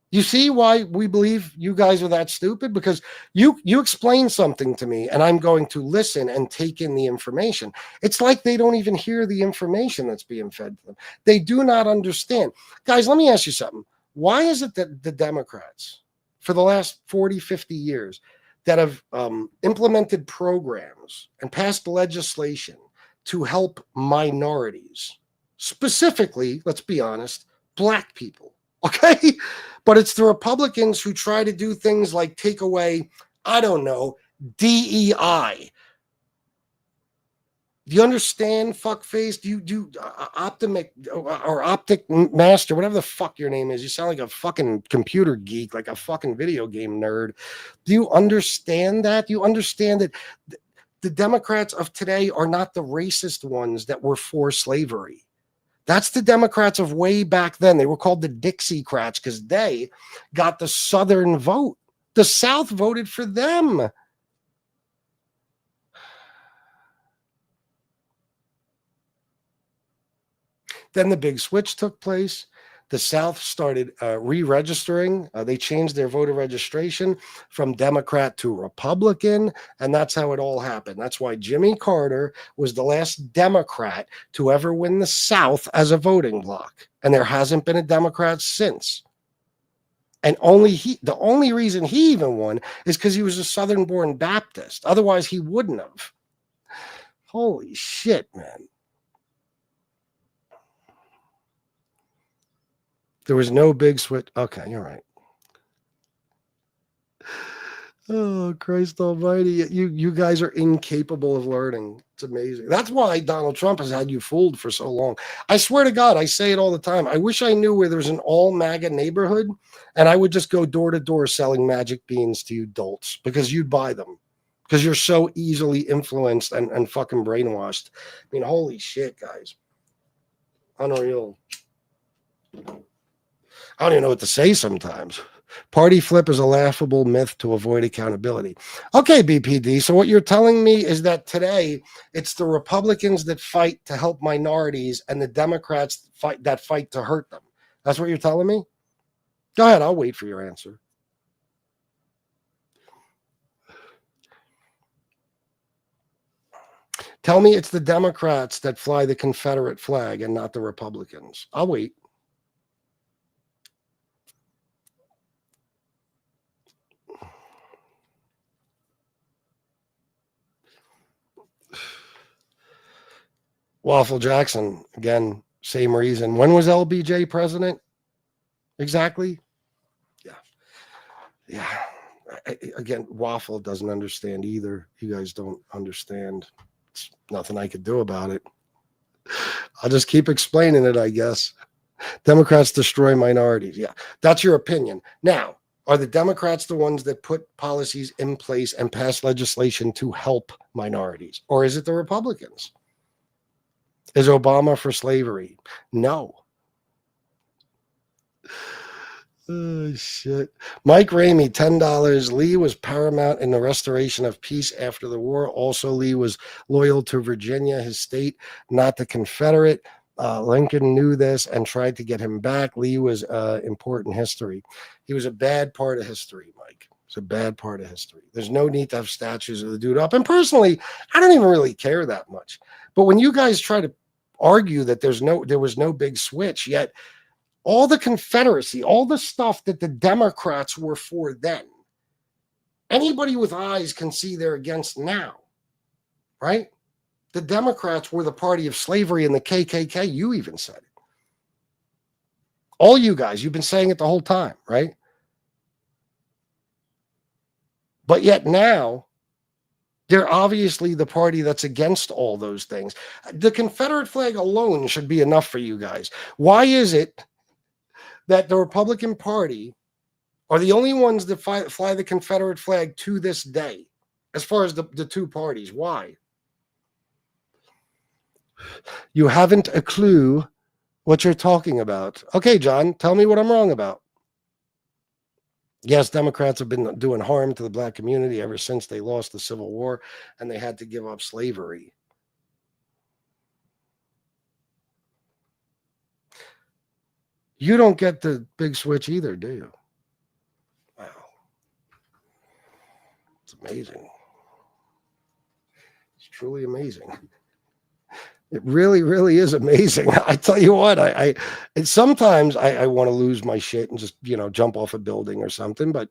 You see why we believe you guys are that stupid? Because you explain something to me and I'm going to listen and take in the information. It's like they don't even hear the information that's being fed to them. They do not understand. Guys, let me ask you something. Why is it that the Democrats, for the last 40, 50 years, that have implemented programs and passed legislation to help minorities, specifically, let's be honest, black people, okay? But it's the Republicans who try to do things like take away, I don't know, DEI. Do you understand, fuckface? Do you Optic Master, whatever the fuck your name is? You sound like a fucking computer geek, like a fucking video game nerd. Do you understand that? Do you understand that the Democrats of today are not the racist ones that were for slavery? That's the Democrats of way back then. They were called the Dixiecrats because they got the Southern vote. The South voted for them. Then the big switch took place. The South started re-registering. They changed their voter registration from Democrat to Republican, and that's how it all happened. That's why Jimmy Carter was the last Democrat to ever win the South as a voting bloc, and there hasn't been a Democrat since. And the only reason he even won is because he was a Southern-born Baptist. Otherwise, he wouldn't have. Holy shit, man. There was no big switch. Okay, you're right. Oh, Christ almighty. You guys are incapable of learning. It's amazing. That's why Donald Trump has had you fooled for so long. I swear to God, I say it all the time. I wish I knew where there's an all MAGA neighborhood and I would just go door to door selling magic beans to you dolts because you'd buy them because you're so easily influenced and fucking brainwashed. I mean, holy shit, guys. Unreal. I don't even know what to say sometimes. Party flip is a laughable myth to avoid accountability. Okay, BPD. So what you're telling me is that today it's the Republicans that fight to help minorities and the Democrats fight to hurt them. That's what you're telling me? Go ahead. I'll wait for your answer. Tell me it's the Democrats that fly the Confederate flag and not the Republicans. I'll wait. Waffle Jackson, again, same reason. When was LBJ president? Exactly. Yeah. Again, Waffle doesn't understand either. You guys don't understand. It's nothing I could do about it. I'll just keep explaining it, I guess. Democrats destroy minorities. Yeah, that's your opinion. Now, are the Democrats the ones that put policies in place and pass legislation to help minorities? Or is it the Republicans? Is Obama for slavery? No. Oh, shit. Mike Ramey, $10. Lee was paramount in the restoration of peace after the war. Also, Lee was loyal to Virginia, his state, not the Confederate. Lincoln knew this and tried to get him back. Lee was important history. He was a bad part of history, Mike. It's a bad part of history. There's no need to have statues of the dude up. And personally, I don't even really care that much. But when you guys try to argue that there was no big switch, yet all the Confederacy, all the stuff that the Democrats were for then, anybody with eyes can see they're against now, right? The Democrats were the party of slavery and the KKK. You even said it. All you guys, you've been saying it the whole time, right? But yet now, they're obviously the party that's against all those things. The Confederate flag alone should be enough for you guys. Why is it that the Republican Party are the only ones that fly the Confederate flag to this day, as far as the two parties? Why? You haven't a clue what you're talking about. Okay, John, tell me what I'm wrong about. Yes, Democrats have been doing harm to the black community ever since they lost the Civil War and they had to give up slavery. You don't get the big switch either, do you? Wow. It's amazing. It's truly amazing. It really, really is amazing. I tell you what, and sometimes I want to lose my shit and just, jump off a building or something, but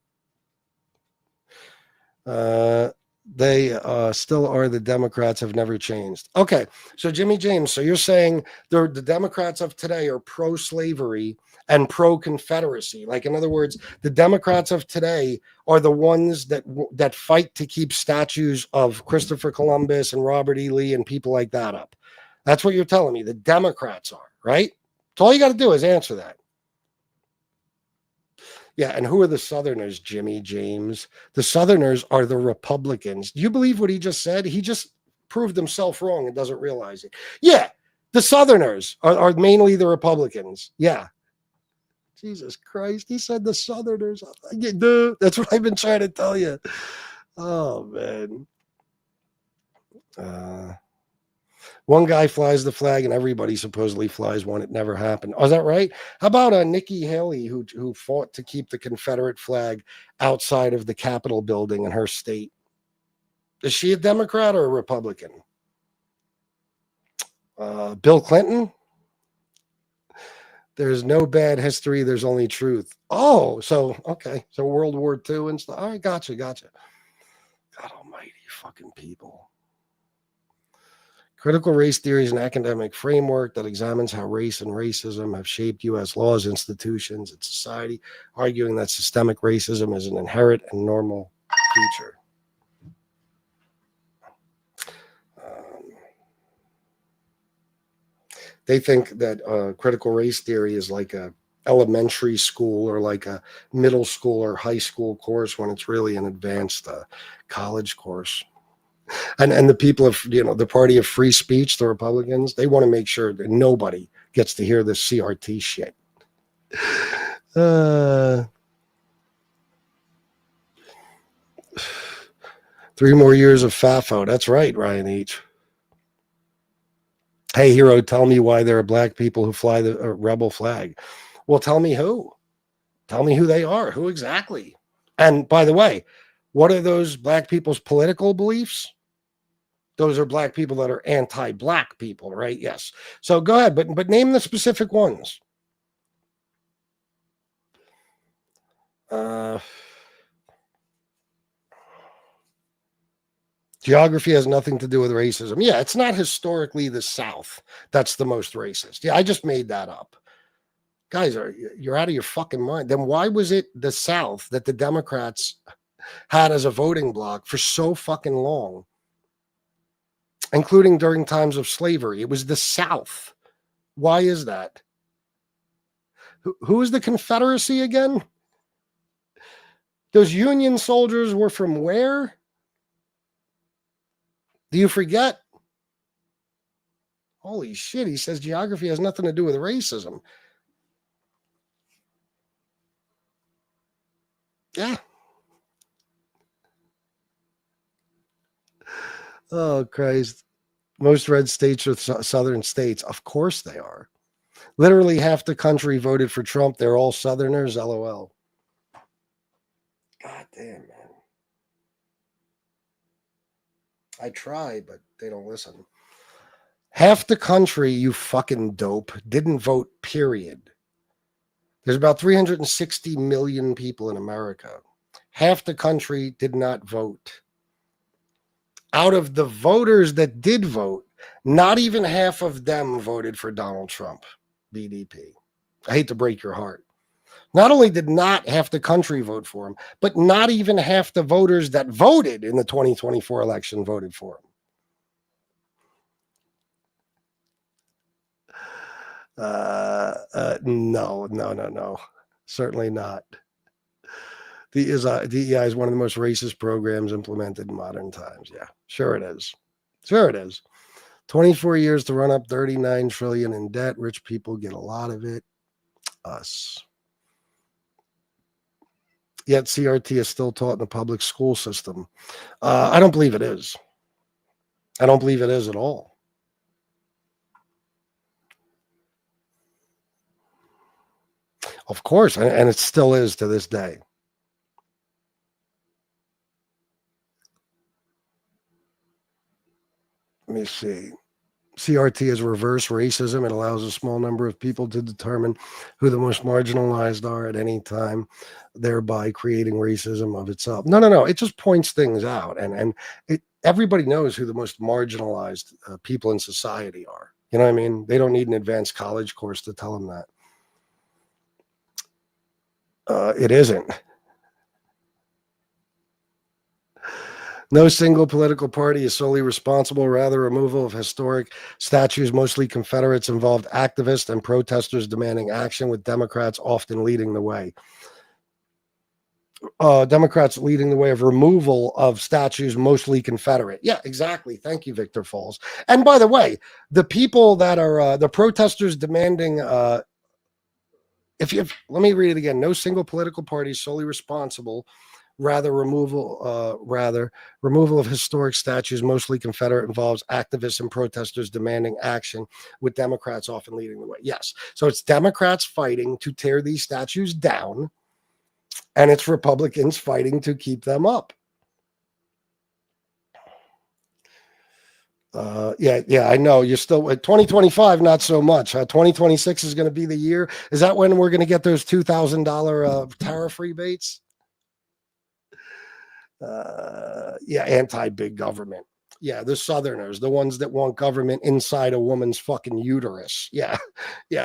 they still are. The Democrats have never changed. Okay, so Jimmy James, so you're saying the Democrats of today are pro-slavery and pro-Confederacy. Like, in other words, the Democrats of today are the ones that fight to keep statues of Christopher Columbus and Robert E. Lee and people like that up. That's what you're telling me. The Democrats are, right? So all you got to do is answer that. Yeah, and who are the Southerners, Jimmy James? The Southerners are the Republicans. Do you believe what he just said? He just proved himself wrong and doesn't realize it. Yeah, the Southerners are mainly the Republicans. Yeah. Jesus Christ, he said the Southerners. That's what I've been trying to tell you. Oh, man. One guy flies the flag and everybody supposedly flies one. It never happened. Oh, is that right? How about Nikki Haley, who fought to keep the Confederate flag outside of the Capitol building in her state? Is she a Democrat or a Republican? Bill Clinton? There's no bad history. There's only truth. Oh, so, okay. So World War II and stuff. All right, gotcha. God almighty, fucking people. Critical race theory is an academic framework that examines how race and racism have shaped U.S. laws, institutions, and society, arguing that systemic racism is an inherent and normal feature. They think that critical race theory is like a elementary school or like a middle school or high school course when it's really an advanced college course. And the people of, the party of free speech, the Republicans, they want to make sure that nobody gets to hear this CRT shit. 3 more years of FAFO. That's right, Ryan H. Hey, Hero, tell me why there are black people who fly the rebel flag. Well, tell me who. Tell me who they are. Who exactly? And by the way, what are those black people's political beliefs? Those are black people that are anti-black people, right? Yes. So go ahead, but name the specific ones. Geography has nothing to do with racism. Yeah, it's not historically the South that's the most racist. Yeah, I just made that up. Guys, you're out of your fucking mind. Then why was it the South that the Democrats had as a voting bloc for so fucking long, including during times of slavery? It was the South. Why is that? Who is the Confederacy again? Those Union soldiers were from where? Do you forget? Holy shit, he says geography has nothing to do with racism. Yeah. Oh, Christ. Most red states are southern states. Of course they are. Literally half the country voted for Trump. They're all Southerners. LOL. God damn, man. I try, but they don't listen. Half the country, you fucking dope, didn't vote, period. There's about 360 million people in America. Half the country did not vote. Out of the voters that did vote, not even half of them voted for Donald Trump, BDP. I hate to break your heart. Not only did not half the country vote for him, but not even half the voters that voted in the 2024 election voted for him. No. Certainly not. DEI is one of the most racist programs implemented in modern times. Yeah, sure it is. 24 years to run up 39 trillion in debt. Rich people get a lot of it. Us. Yet CRT is still taught in the public school system. I don't believe it is. I don't believe it is at all. Of course, and it still is to this day. Let me see. CRT is reverse racism. It allows a small number of people to determine who the most marginalized are at any time, thereby creating racism of itself. No. It just points things out, and everybody knows who the most marginalized people in society are. You know what I mean? They don't need an advanced college course to tell them that. It isn't. No single political party is solely responsible. Rather, removal of historic statues, mostly Confederates, involved activists and protesters demanding action, with Democrats often leading the way. Democrats leading the way of removal of statues, mostly Confederate. Yeah, exactly. Thank you, Victor Falls. And by the way, the people that are the protesters demanding, let me read it again. No single political party is solely responsible. Rather, removal of historic statues, mostly Confederate, involves activists and protesters demanding action, with Democrats often leading the way. Yes. So it's Democrats fighting to tear these statues down, and it's Republicans fighting to keep them up. Yeah, I know. You're still at 2025, not so much. 2026 is going to be the year. Is that when we're going to get those $2,000 tariff rebates? Anti-big government. Yeah, the Southerners, the ones that want government inside a woman's fucking uterus. Yeah,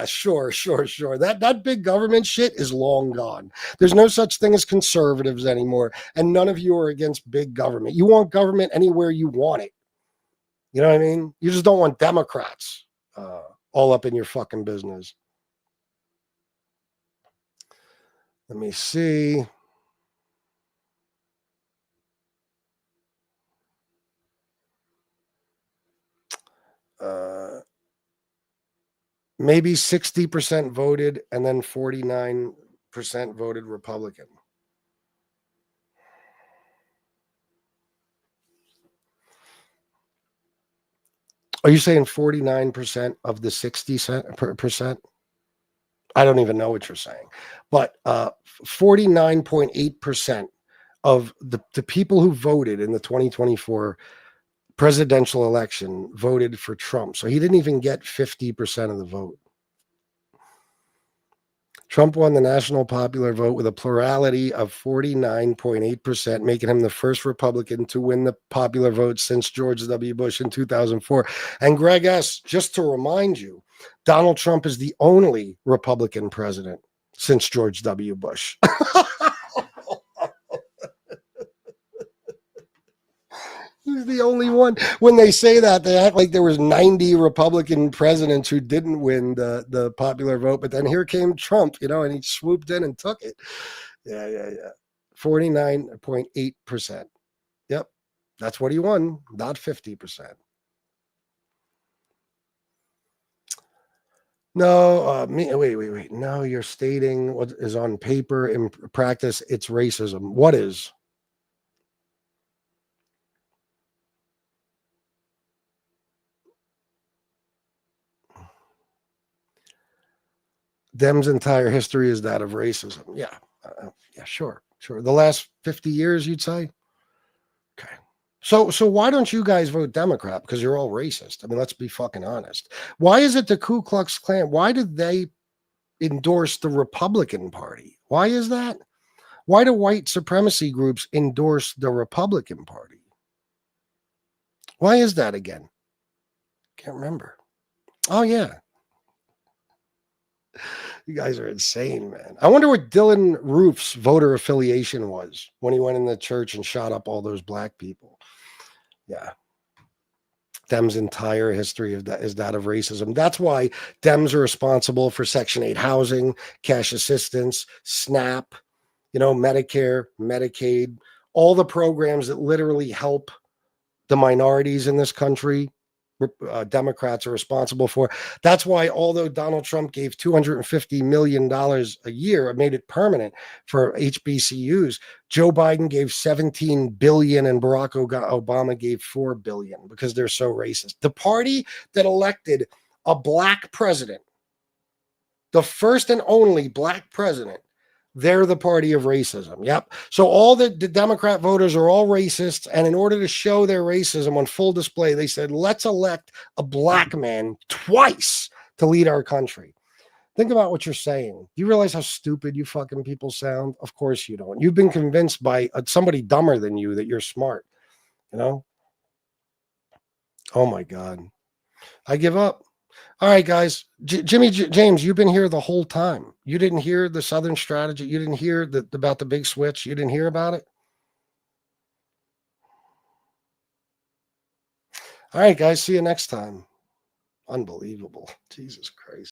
sure. That big government shit is long gone. There's no such thing as conservatives anymore, and none of you are against big government. You want government anywhere you want it. You know what I mean? You just don't want Democrats all up in your fucking business. Let me see. Maybe 60% voted and then 49% voted Republican. Are you saying 49% of the 60%? I don't even know what you're saying. But 49.8% of the people who voted in the 2024 presidential election voted for Trump. So he didn't even get 50% of the vote. Trump won the national popular vote with a plurality of 49.8%, making him the first Republican to win the popular vote since George W. Bush in 2004. And Greg S., just to remind you, Donald Trump is the only Republican president since George W. Bush. He's the only one. When they say that, they act like there was 90 Republican presidents who didn't win the popular vote. But then here came Trump, and he swooped in and took it. Yeah. 49.8%. Yep. That's what he won, not 50%. No, wait. No, you're stating what is on paper. In practice, it's racism. What is? Them's entire history is that of racism. Yeah. Yeah, sure. The last 50 years, you'd say? Okay. So why don't you guys vote Democrat? Because you're all racist. I mean, let's be fucking honest. Why is it the Ku Klux Klan? Why did they endorse the Republican Party? Why is that? Why do white supremacy groups endorse the Republican Party? Why is that again? Can't remember. Oh, yeah. You guys are insane, man. I wonder what Dylan Roof's voter affiliation was when he went in the church and shot up all those black people. Yeah. Dems' entire history of that is that of racism. That's why Dems are responsible for Section 8 housing, cash assistance, SNAP, Medicare, Medicaid, all the programs that literally help the minorities in this country. Democrats are responsible for. That's why, although Donald Trump gave $250 million a year, made it permanent for HBCUs, Joe Biden gave $17 billion and Barack Obama gave $4 billion because they're so racist. The party that elected a black president, the first and only black president, they're the party of racism. Yep. So all the Democrat voters are all racists. And in order to show their racism on full display, they said, let's elect a black man twice to lead our country. Think about what you're saying. Do you realize how stupid you fucking people sound? Of course you don't. You've been convinced by somebody dumber than you that you're smart. Oh my God. I give up. All right, guys. James, you've been here the whole time. You didn't hear the Southern strategy. You didn't hear about the big switch. You didn't hear about it. All right, guys. See you next time. Unbelievable. Jesus Christ.